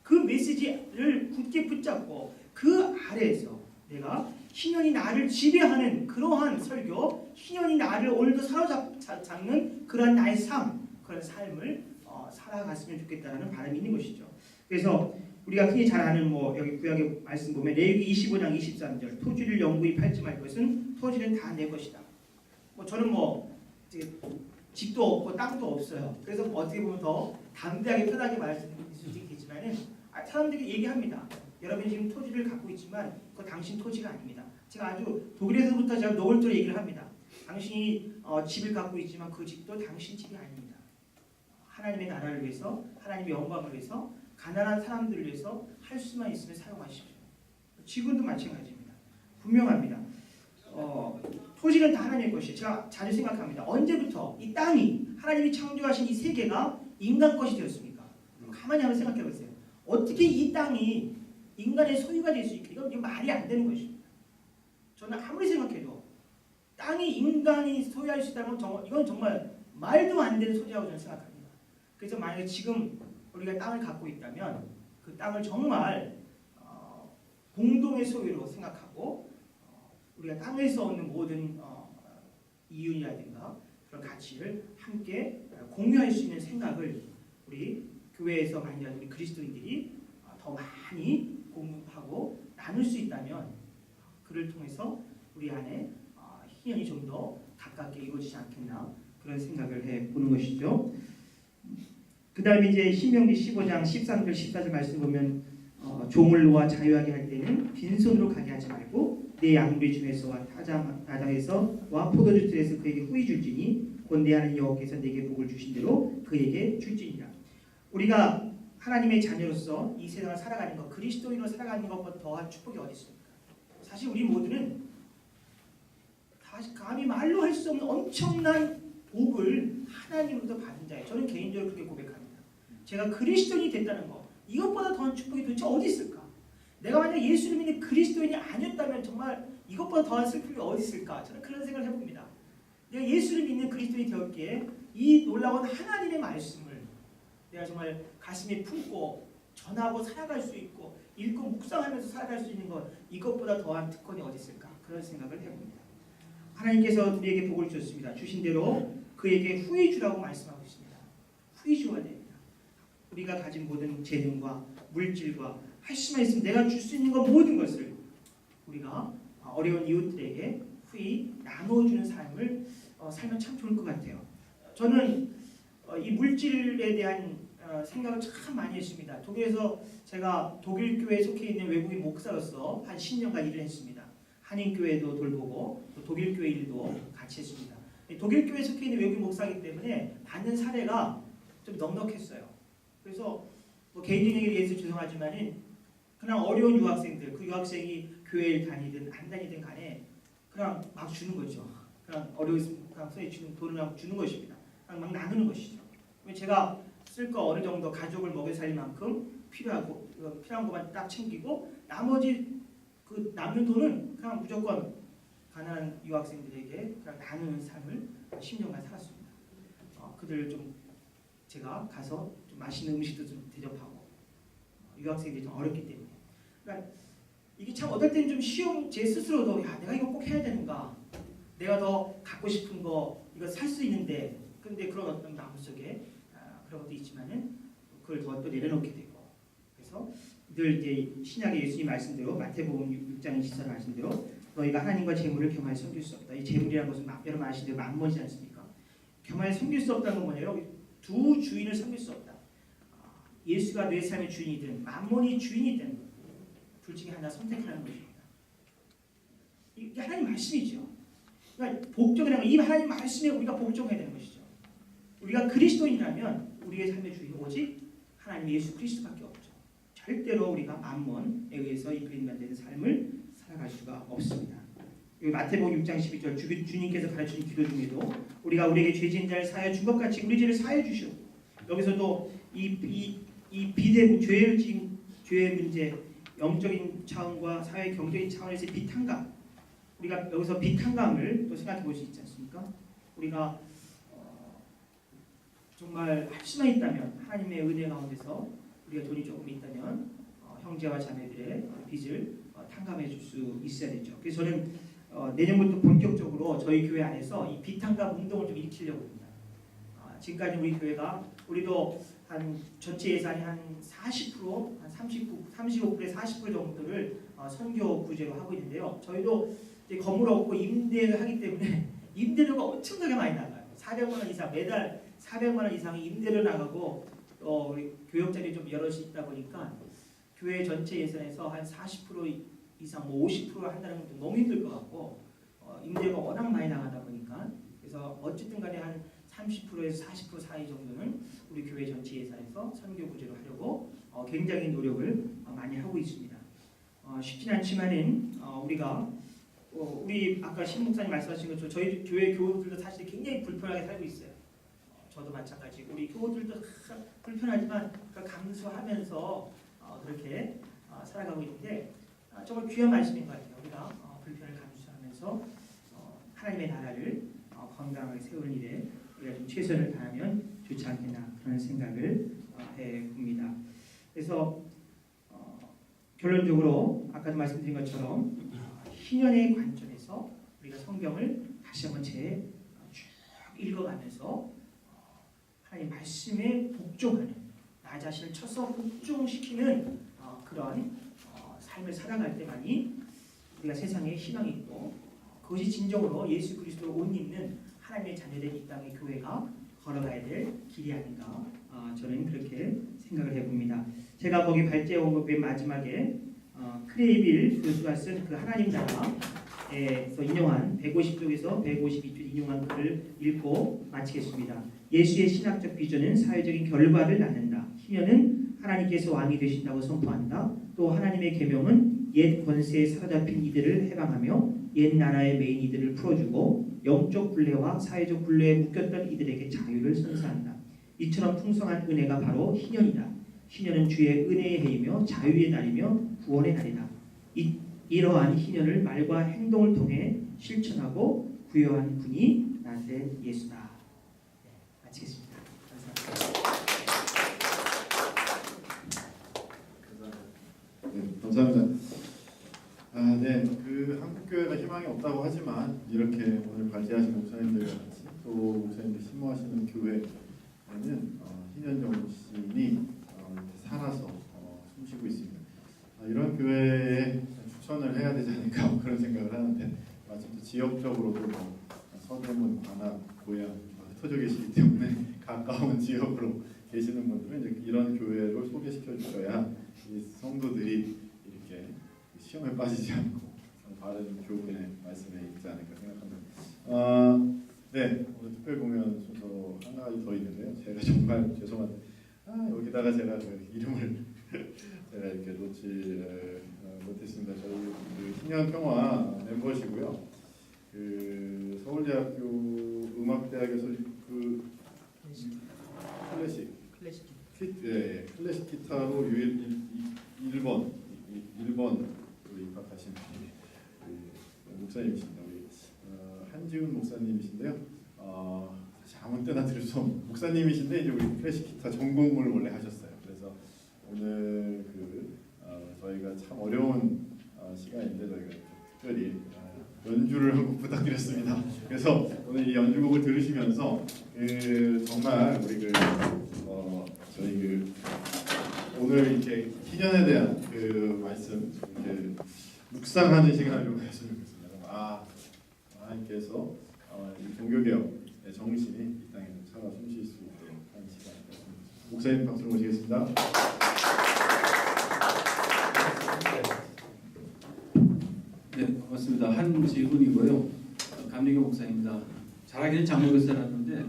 C: 그 메시지를 굳게 붙잡고 그 아래에서 내가 신년이 나를 지배하는 그러한 설교, 신년이 나를 오늘도 사로잡는 그런 나의 삶, 그런 삶을 살아갔으면 좋겠다는 바람이 있는 것이죠. 그래서 우리가 흔히 잘 아는 여기 구약의 말씀 보면 레위기 25장 23절 토지를 영구히 팔지 말 것은 토지는 다 내 것이다. 저는 이제 집도 없고 땅도 없어요. 그래서 어떻게 보면 더 담대하게 편하게 말씀드릴 수 있겠지만은 사람들이 얘기합니다.
E: 여러분이 지금 토지를 갖고 있지만 그거 당신 토지가 아닙니다. 제가 아주 독일에서부터 제가 노골적으로 얘기를 합니다. 당신이 집을 갖고 있지만 그 집도 당신 집이 아닙니다. 하나님의 나라를 위해서, 하나님의 영광을 위해서, 가난한 사람들을 위해서 할 수만 있으면 사용하십시오. 지금도 마찬가지입니다. 분명합니다. 토지는 다 하나님의 것이에요. 제가 자주 생각합니다. 언제부터 이 땅이 하나님이 창조하신 이 세계가 인간 것이 되었습니까? 가만히 한번 생각해 보세요. 어떻게 이 땅이 인간의 소유가 될 수 있게? 이건 말이 안 되는 것입니다. 저는 아무리 생각해도 땅이 인간이 소유할 수 있다면 이건 정말 말도 안 되는 소리라고 저는 생각합니다. 그래서 만약에 지금 우리가 땅을 갖고 있다면 그 땅을 정말 공동의 소유로 생각하고 우리가 땅에서 얻는 모든 이윤이라든가 그런 가치를 함께 공유할 수 있는 생각을 우리 교회에서 만약 우리 그리스도인들이 더 많이 공유하고 나눌 수 있다면 그를 통해서 우리 안에 희연이 좀 더 가깝게 이루어지지 않겠나 그런 생각을 해보는 것이죠. 그 다음에 이제 신명기 15장 13절 14절 말씀 보면 종을 놓아 자유하게 할 때는 빈손으로 가게 하지 말고 내 양무리 중에서와 타장에서와 포도주 틀에서 그에게 후히 줄지니 곧 내 하나님 여호와께서 내게 복을 주신 대로 그에게 줄지니라. 우리가 하나님의 자녀로서 이 세상을 살아가는 것, 그리스도인으로 살아가는 것보다 더한 축복이 어디 있습니까? 사실 우리 모두는 다시 감히 말로 할 수 없는 엄청난 복을 하나님으로부터 받은 자예요. 저는 개인적으로 그렇게 고백합니다. 제가 그리스도인이 됐다는 것, 이것보다 더한 축복이 도대체 어디 있을까? 내가 만약 예수를 믿는 그리스도인이 아니었다면 정말 이것보다 더한 슬픔이 어디 있을까? 저는 그런 생각을 해봅니다. 내가 예수를 믿는 그리스도인이 되었기에 이 놀라운 하나님의 말씀을 내가 정말 가슴에 품고 전하고 살아갈 수 있고 읽고 묵상하면서 살아갈 수 있는 것, 이것보다 더한 특권이 어디 있을까? 그런 생각을 해봅니다. 하나님께서 우리에게 복을 주셨습니다. 주신 대로 그에게 후히 주라고 말씀하고 있습니다. 후히 주어야 됩니다. 우리가 가진 모든 재능과 물질과 할 수만 있으면 내가 줄 수 있는 것 모든 것을 우리가 어려운 이웃들에게 후히 나눠주는 삶을 살면 참 좋을 것 같아요. 저는 이 물질에 대한 생각을 참 많이 했습니다. 독일에서 제가 독일 교회에 속해 있는 외국인 목사로서 한 10년간 일을 했습니다. 한인교회도 돌보고 또 독일 교회 일도 같이 했습니다. 독일 교회에 속해 있는 외국인 목사이기 때문에 받는 사례가 좀 넉넉했어요. 그래서 뭐 개인적인 얘기를 위해서 죄송하지만은 그냥 어려운 유학생들, 그 유학생이 교회를 다니든 안 다니든 간에 그냥 막 주는 거죠. 그냥 어려운 소에 주는 돈을 막 주는 것입니다. 그냥 막 나누는 것이죠. 제가 쓸 거 어느 정도 가족을 먹여 살릴 만큼 필요한 것만 딱 챙기고 나머지 그 남는 돈은 그냥 무조건 가난한 유학생들에게 그냥 나누는 삶을 10년간 살았습니다. 그들 좀 제가 가서 좀 맛있는 음식도 좀 대접하고 유학생들이 좀 어렵기 때문에 그러니까 이게 참 어떨 때는 좀 쉬운 제 스스로도 야 내가 이거 꼭 해야 되는가 내가 더 갖고 싶은 거 이거 살 수 있는데 근데 그런 어떤 마음속에 그런 것도 있지만은 그걸 더 또 내려놓게 되고 그래서 늘 이제 신약의 예수님 말씀대로 마태복음 6장 24절 말씀대로 너희가 하나님과 재물을 겸하여 섬길 수 없다. 이 재물이라는 것은 여러분 아시는 대로 만몬이지 않습니까? 겸하여 섬길 수 없다는 건 뭐냐면 두 주인을 섬길 수 없다. 예수가 내 삶의 주인이든 만몬이 주인이든 둘 중에 하나 선택하는 것입니다. 이게 하나님 말씀이죠. 그러니까 복종이라는 건 이 하나님 말씀에 우리가 복종해야 되는 것이죠. 우리가 그리스도인이라면 우리의 삶의 주인 오직 하나님 예수 그리스도밖에 없죠. 절대로 우리가 만몬에 의해서 이끌림받는 삶을 살아갈 수가 없습니다. 마태복음 6장 12절 주님께서 가르치는 기도 중에도 우리가 우리에게 죄진 자를 사하여 준 것 같이 우리 죄를 사하여 주시오. 여기서도 이 비대 죄의 문제 영적인 차원과 사회 경제적인 차원에서의 비탄감 우리가 여기서 비탄감을 또 생각해 볼 수 있지 않습니까? 우리가 정말 할 수만 있다면 하나님의 은혜 가운데서 우리가 돈이 조금 있다면 형제와 자매들의 빚을 탕감해 줄 수 있어야 되죠. 그래서 저는 내년부터 본격적으로 저희 교회 안에서 이 비탄감 운동을 좀 일으키려고 합니다. 지금까지 우리 교회가 우리도 한 전체 예산이 한 40%, 한 35%에 40% 정도를 선교 구제로 하고 있는데요. 저희도 이제 건물 없고 임대를 하기 때문에 임대료가 엄청나게 많이 나가요. 400만 원 이상 매달 400만 원 이상이 임대료 나가고 교역자리 좀 여럿이 있다 보니까 교회 전체 예산에서 한 40% 이상, 뭐 50% 한다는 것도 너무 힘들 것 같고 임대료가 워낙 많이 나가다 보니까 그래서 어쨌든 간에 한 30%에서 40% 사이 정도는 우리 교회 전체 예산에서 선교 구제로 하려고 굉장히 노력을 많이 하고 있습니다. 쉽진 않지만은 우리가 우리 아까 신 목사님 말씀하신 것처럼 저희 교회 교우들도 사실 굉장히 불편하게 살고 있어요. 저도 마찬가지고 우리 교우들도 불편하지만 그걸 감수하면서 그렇게 살아가고 있는데 정말 귀한 말씀인 것 같아요. 우리가 불편을 감수하면서 하나님의 나라를 건강하게 세우는 일에 우리가 좀 최선을 다하면 좋지 않겠나 그런 생각을 해봅니다. 그래서 결론적으로 아까도 말씀드린 것처럼 희년의 관점에서 우리가 성경을 다시 한번 쭉 읽어가면서 하나님 말씀에 복종하는 나 자신을 쳐서 복종시키는 그런 삶을 살아갈 때만이 우리가 세상에 희망이 있고 그것이 진정으로 예수 그리스도로 옷 입는 하나님의 자녀된 이 땅의 교회가 걸어가야 될 길이 아닌가 저는 그렇게 생각을 해봅니다. 제가 거기 발제 원고의 마지막에 크레이빌 교수가 쓴 그 하나님 나라에서 인용한 150쪽에서 152쪽 인용한 글을 읽고 마치겠습니다. 예수의 신학적 비전은 사회적인 결과를 낳는다. 희년은 하나님께서 왕이 되신다고 선포한다. 또 하나님의 계명은 옛 권세에 사로잡힌 이들을 해방하며 옛 나라의 메인 이들을 풀어주고 영적 굴레와 사회적 굴레에 묶였던 이들에게 자유를 선사한다. 이처럼 풍성한 은혜가 바로 희년이다. 희년은 주의 은혜의 해이며 자유의 날이며 구원의 날이다. 이러한 희년을 말과 행동을 통해 실천하고 구현한 분이 나사렛 예수다. 네, 마치겠습니다. 감사합니다.
A: 네, 감사합니다. 네, 그 한국교회가 희망이 없다고 하지만 이렇게 오늘 발제하신 목사님들과 같이 또 목사님들 신모하시는 교회에는 희년 정신이 이렇게 살아서 숨쉬고 있습니다. 이런 교회에 추천을 해야 되지 않을까 그런 생각을 하는데 마침 또 지역적으로도 서대문, 관악, 고양 흩어져 계시기 때문에 가까운 지역으로 계시는 분들은 이제 이런 교회를 소개시켜 주셔야 이 성도들이 이렇게 시험에 빠지지 않고 바른 교훈의 말씀에 있지 않을까 생각합니다. 네, 오늘 특별 공연 순서 하나 더 있는데요. 제가 정말 죄송한데 여기다가 제가 그 이름을 제가 이렇게 놓지 못했습니다. 저희 그 신년평화 멤버시고요. 그 서울대학교 음악대학에서 그 클래식 기타로 1번 입학하신 분이 목사님이십니다. 우리 한지훈 목사님이신데요. 사실 아무 때나 들을 수 없는 목사님이신데 이제 우리 클래식 기타 전공을 원래 하셨어요. 그래서 오늘 저희가 참 어려운 시간인데 저희가 특별히 연주를 한 곡 부탁드렸습니다. 그래서 오늘 이 연주곡을 들으시면서 정말 우리 저희 오늘 이렇게 희년에 대한 말씀 이렇게 묵상하는 시간을 좀 가졌으면 좋겠습니다. 하나님께서 이 종교개혁의 정신이 이 땅에 살아 숨쉴 수 있도록 하는 시간이었습니다. 목사님 박수로 모시겠습니다.
F: 네, 반갑습니다. 한지훈이고요. 감리교 목사입니다. 자라기는 장로교에서 살았는데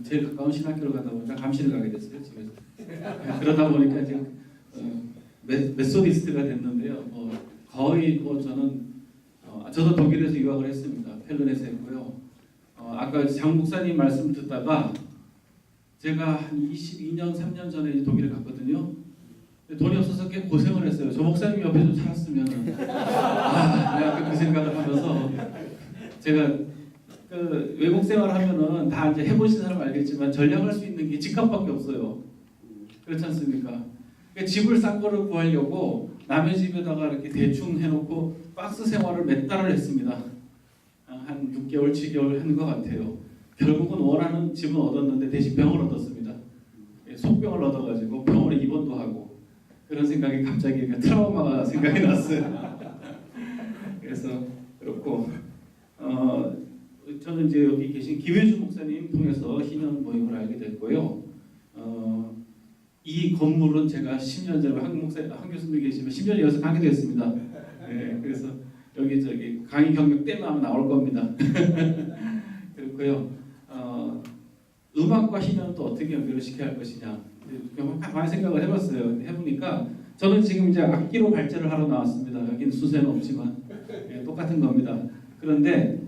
F: 제일 가까운 신학교를 가다 보니까 감시를 가게 됐어요. 집에서. 그러다 보니까 지금 메소디스트가 됐는데요. 거의 저는 저도 독일에서 유학을 했습니다. 펠른에서 했고요. 아까 장 목사님 말씀 듣다가 제가 한 22년, 3년 전에 독일에 갔거든요. 돈이 없어서 꽤 고생을 했어요. 저 목사님 옆에 좀 살았으면 내가 그 생각을 하면서 제가 그 외국 생활하면은 다 이제 해보신 사람 알겠지만 전략할 수 있는 게 집값밖에 없어요. 그렇지 않습니까? 그러니까 집을 싼 거를 구하려고 남의 집에다가 이렇게 대충 해놓고 박스 생활을 몇 달을 했습니다. 한 6개월, 7개월 한 것 같아요. 결국은 원하는 집은 얻었는데 대신 병을 얻었습니다. 속병을 얻어가지고 병원에 입원도 하고 그런 생각이 갑자기 트라우마가 생각이 났어요. 그래서 그렇고 저는 이제 여기 계신 김혜주 목사님 통해서 희년 모임을 알게 됐고요. 이 건물은 제가 10년 전에 한 교수님 계시면 10년 여기서 강의 됐습니다. 네, 그래서 여기 저기 강의 경력 때문에 아마 나올 겁니다. 그렇고요. 음악과 신현은 또 어떻게 연결을 시켜야 할 것이냐. 많이 생각을 해봤어요. 해보니까 저는 지금 이제 악기로 발제를 하러 나왔습니다. 여기는 수세는 없지만 똑같은 겁니다. 그런데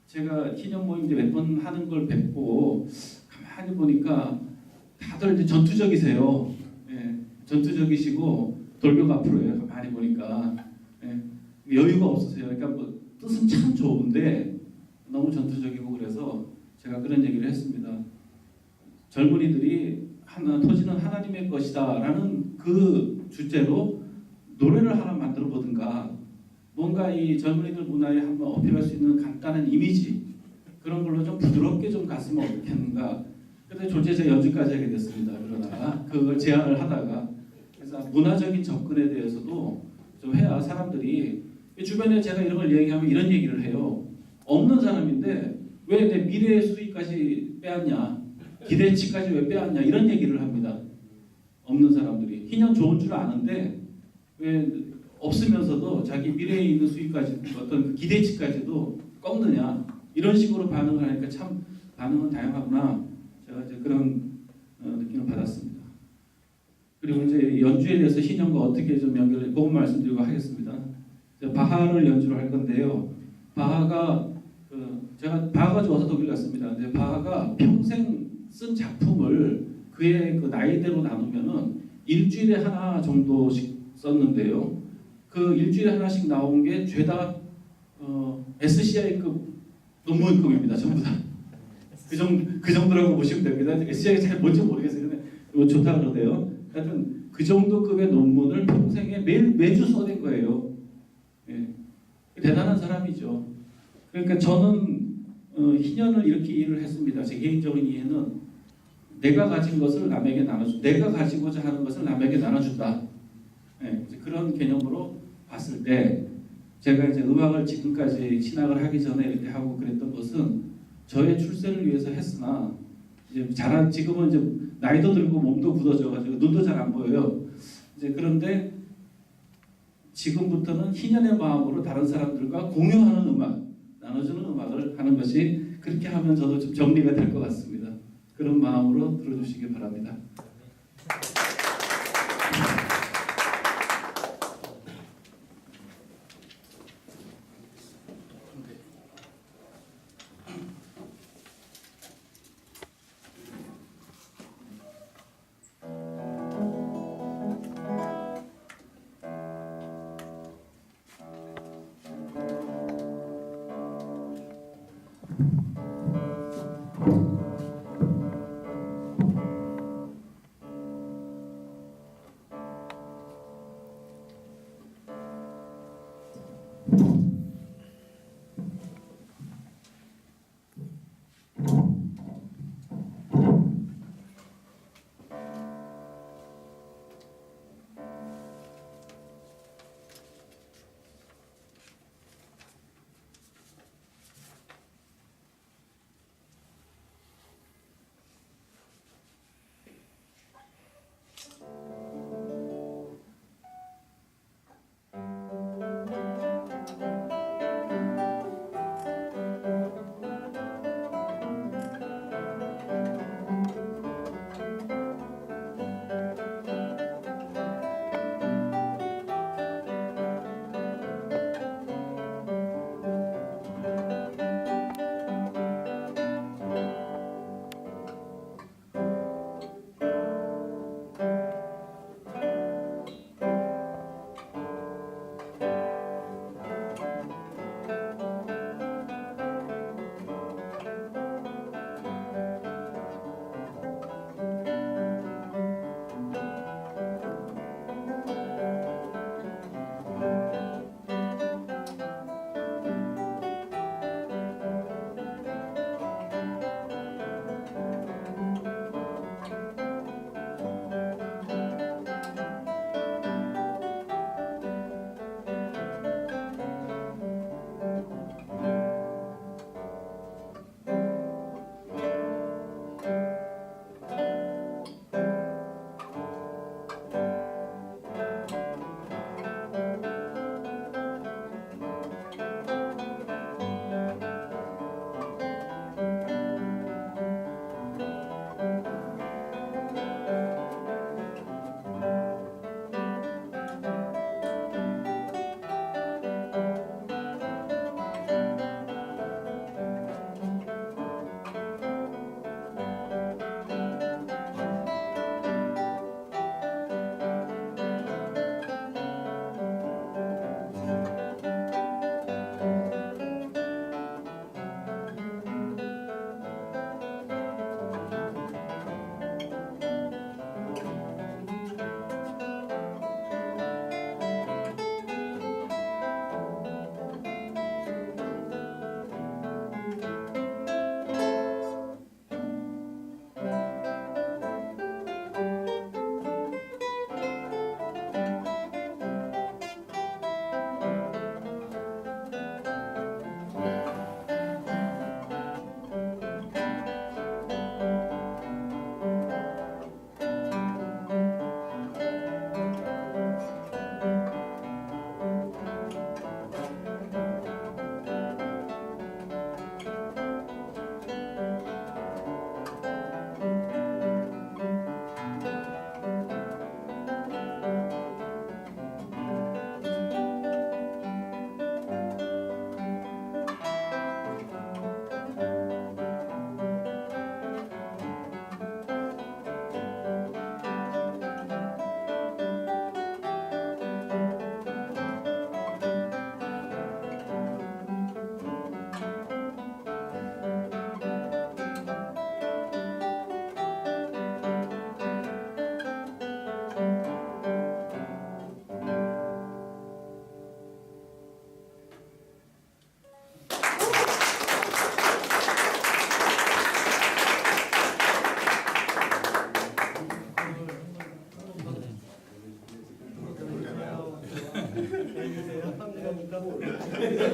F: 제가 희년 모임 이제 몇 번 하는 걸 뵙고 가만히 보니까 다들 이제 전투적이세요. 전투적이시고 돌격 앞으로예요. 가만히 보니까 여유가 없으세요. 그러니까 뭐 뜻은 참 좋은데 너무 전투적이고 그래서 제가 그런 얘기를 했습니다. 젊은이들이 토지는 하나님의 것이다라는 그 주제로 노래를 하나 만들어 보든가 뭔가 이 젊은이들 문화에 한번 어필할 수 있는 간단한 이미지 그런 걸로 좀 부드럽게 좀 갔으면 어떻게 하는가. 그래서 졸제제 연주까지 하게 됐습니다. 그러다가 그걸 제안을 하다가 그래서 문화적인 접근에 대해서도 좀 해야 사람들이 주변에 제가 이런 걸 얘기하면 이런 얘기를 해요. 없는 사람인데 왜 내 미래의 수익까지 빼앗냐, 기대치까지 왜 빼앗냐 이런 얘기를 합니다. 없는 사람들이 희년 좋은 줄 아는데 왜 없으면서도 자기 미래에 있는 수익까지 어떤 그 기대치까지도 꺾느냐 이런 식으로 반응을 하니까 참 반응은 다양하구나. 제가 이제 그런 느낌을 받았습니다. 그리고 이제 연주에 대해서 신년과 어떻게 좀 연결해 그건 말씀드리고 하겠습니다. 바하를 연주를 할 건데요. 바하가 제가 바하가 좋아서 독일 갔습니다. 근데 바하가 평생 쓴 작품을 그의 그 나이대로 나누면은 일주일에 하나 정도씩 썼는데요. 그 일주일에 하나씩 나온 게 죄다 SCI급 논문급입니다. 전부 다. 그 정도라고 보시면 됩니다. SCI가 잘 뭔지 모르겠어요. 근데 이거 좋다 그러대요. 하여튼 그 정도 급의 논문을 평생에 매주 써낸 거예요. 대단한 사람이죠. 그러니까 저는 희년을 이렇게 이해를 했습니다. 제 개인적인 이해는 내가 가진 것을 남에게 나눠준다. 내가 가지고자 하는 것을 남에게 나눠준다. 그런 개념으로 봤을 때 제가 이제 음악을 지금까지 신학을 하기 전에 이렇게 하고 그랬던 것은 저의 출세를 위해서 했으나 이제 지금은 이제 나이도 들고 몸도 굳어져가지고 눈도 잘 안 보여요. 이제 그런데 지금부터는 희년의 마음으로 다른 사람들과 공유하는 음악, 나눠주는 음악을 하는 것이 그렇게 하면 저도 좀 정리가 될 것 같습니다. 그런 마음으로 들어주시기 바랍니다.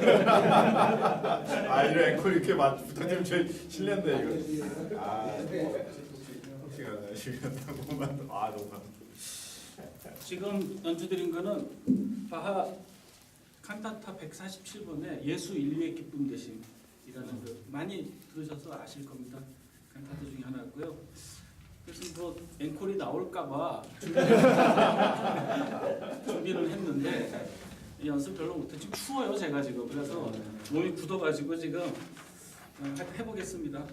A: 아 이런 앵콜 이렇게 부탁드리면 저희 실례인데 이거. 아 혹시나 실례한다고만. 아 너무 감사합니다.
F: 지금 연주드린 거는 바하 칸타타 147번의 예수 인류의 기쁨 대신이라는 그 많이 들으셔서 아실 겁니다. 칸타타 중에 하나고요. 그래서 뭐 앵콜이 나올까봐 준비를 했는데 연습 별로 못해. 지금 추워요 제가 지금. 그래서 몸이 굳어가지고 지금 해보겠습니다.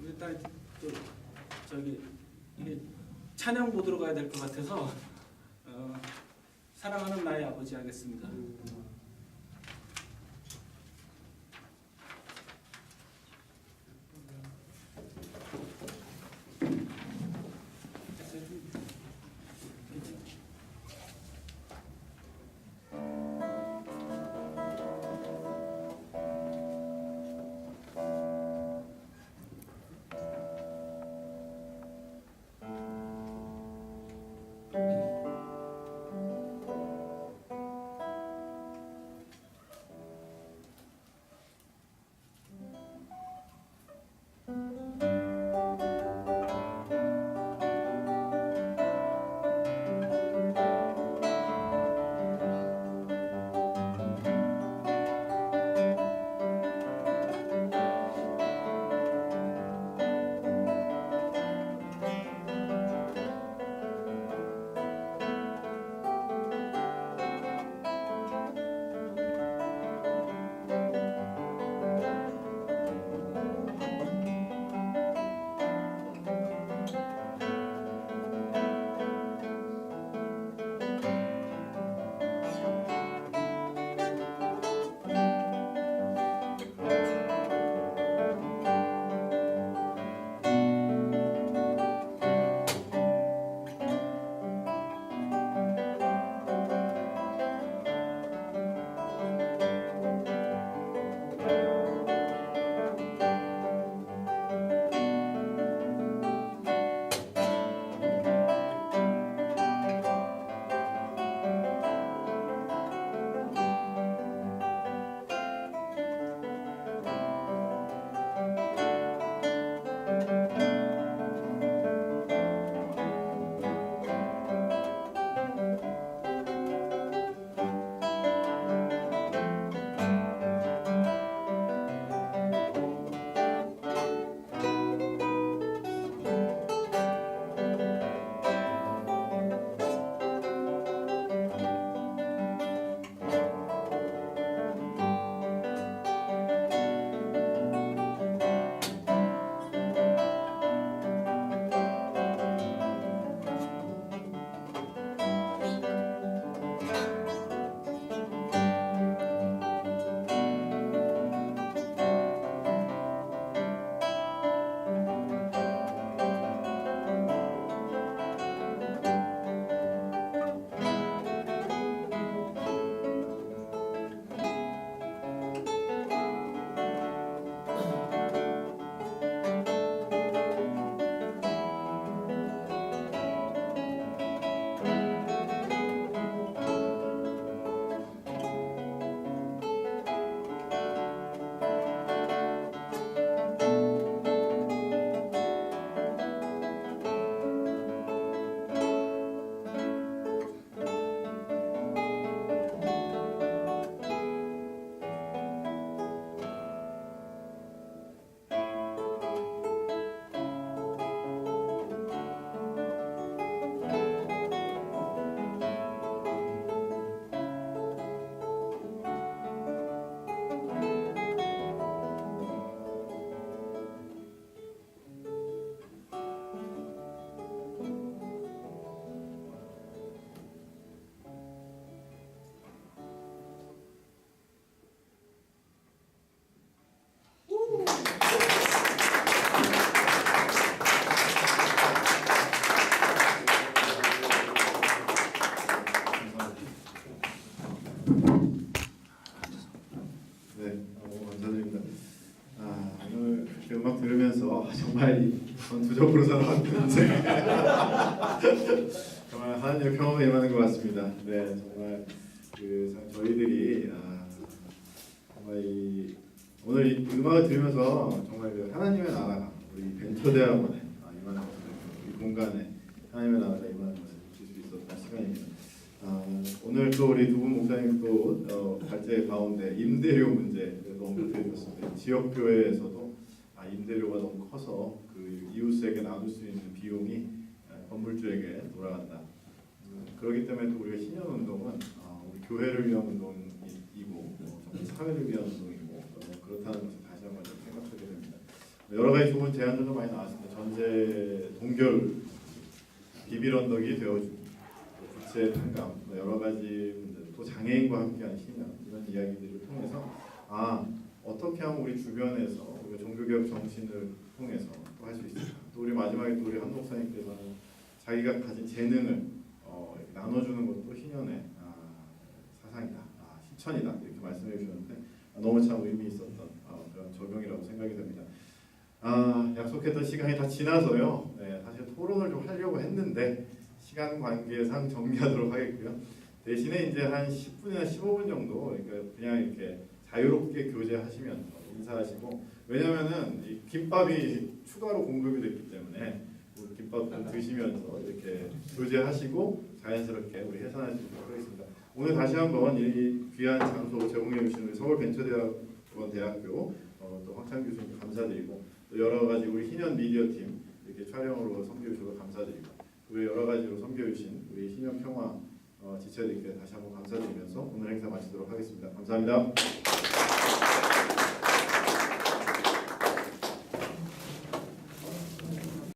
F: 일단 또 저기 이게 찬양 모드로 가야 될 것 같아서 사랑하는 나의 아버지 하겠습니다.
A: 정말 전투적으로 살아왔던 인생 정말 하나님의 평화가 임하는 것 같습니다. 네, 정말 저희들이 오늘 이 음악을 들으면서 정말 그 하나님의 나라가 우리 벤처대학원에 이만한 이 공간에 하나님의 나라가 이만한 것을 느낄 수 있었던 시간입니다. 오늘 또 우리 두 분 목사님 또 발제 가운데 임대료 문제도 언급해 주셨습니다. 지역 교회에서도 임대료가 너무 커서 그 이웃에게 나눌 수 있는 비용이 건물주에게 돌아간다. 그렇기 때문에 또 우리가 신년 운동은 우리 교회를 위한 운동이고 정말 사회를 위한 운동이고 그렇다는 것을 다시 한번 좀 생각하게 됩니다. 여러 가지 좋은 제안들도 많이 나왔습니다. 전제 동결, 비빌 언덕이 되어주기, 국제 탕감, 여러 가지 문제, 또 장애인과 함께하는 신년 이런 이야기들을 통해서 어떻게 하면 우리 주변에서 우리가 종교개혁 정신을 통해서 또 할 수 있을까? 또 우리 마지막에 또 우리 한 목사님께서는 자기가 가진 재능을 이렇게 나눠주는 것도 신년의 사상이다, 실천이다 이렇게 말씀해 주셨는데 너무 참 의미 있었던 그런 적용이라고 생각이 됩니다. 약속했던 시간이 다 지나서요. 네, 사실 토론을 좀 하려고 했는데 시간 관계상 정리하도록 하겠고요. 대신에 이제 한 10분이나 15분 정도 그냥 이렇게 자유롭게 교제하시면서 인사하시고, 왜냐면은 이 김밥이 추가로 공급이 됐기 때문에 김밥 드시면서 이렇게 교제하시고 자연스럽게 우리 해산할 수 있도록 하겠습니다. 오늘 다시 한번 이 귀한 장소 제공해 주신 우리 서울벤처대학원 대학교 또 황찬 교수님 감사드리고, 또 여러 가지 우리 희년 미디어 팀 이렇게 촬영으로 섬겨주셔서 감사드리고, 또 여러 가지로 섬겨주신 우리 희년 평화 지체들께 다시 한번 감사드리면서 오늘 행사 마치도록 하겠습니다. 감사합니다.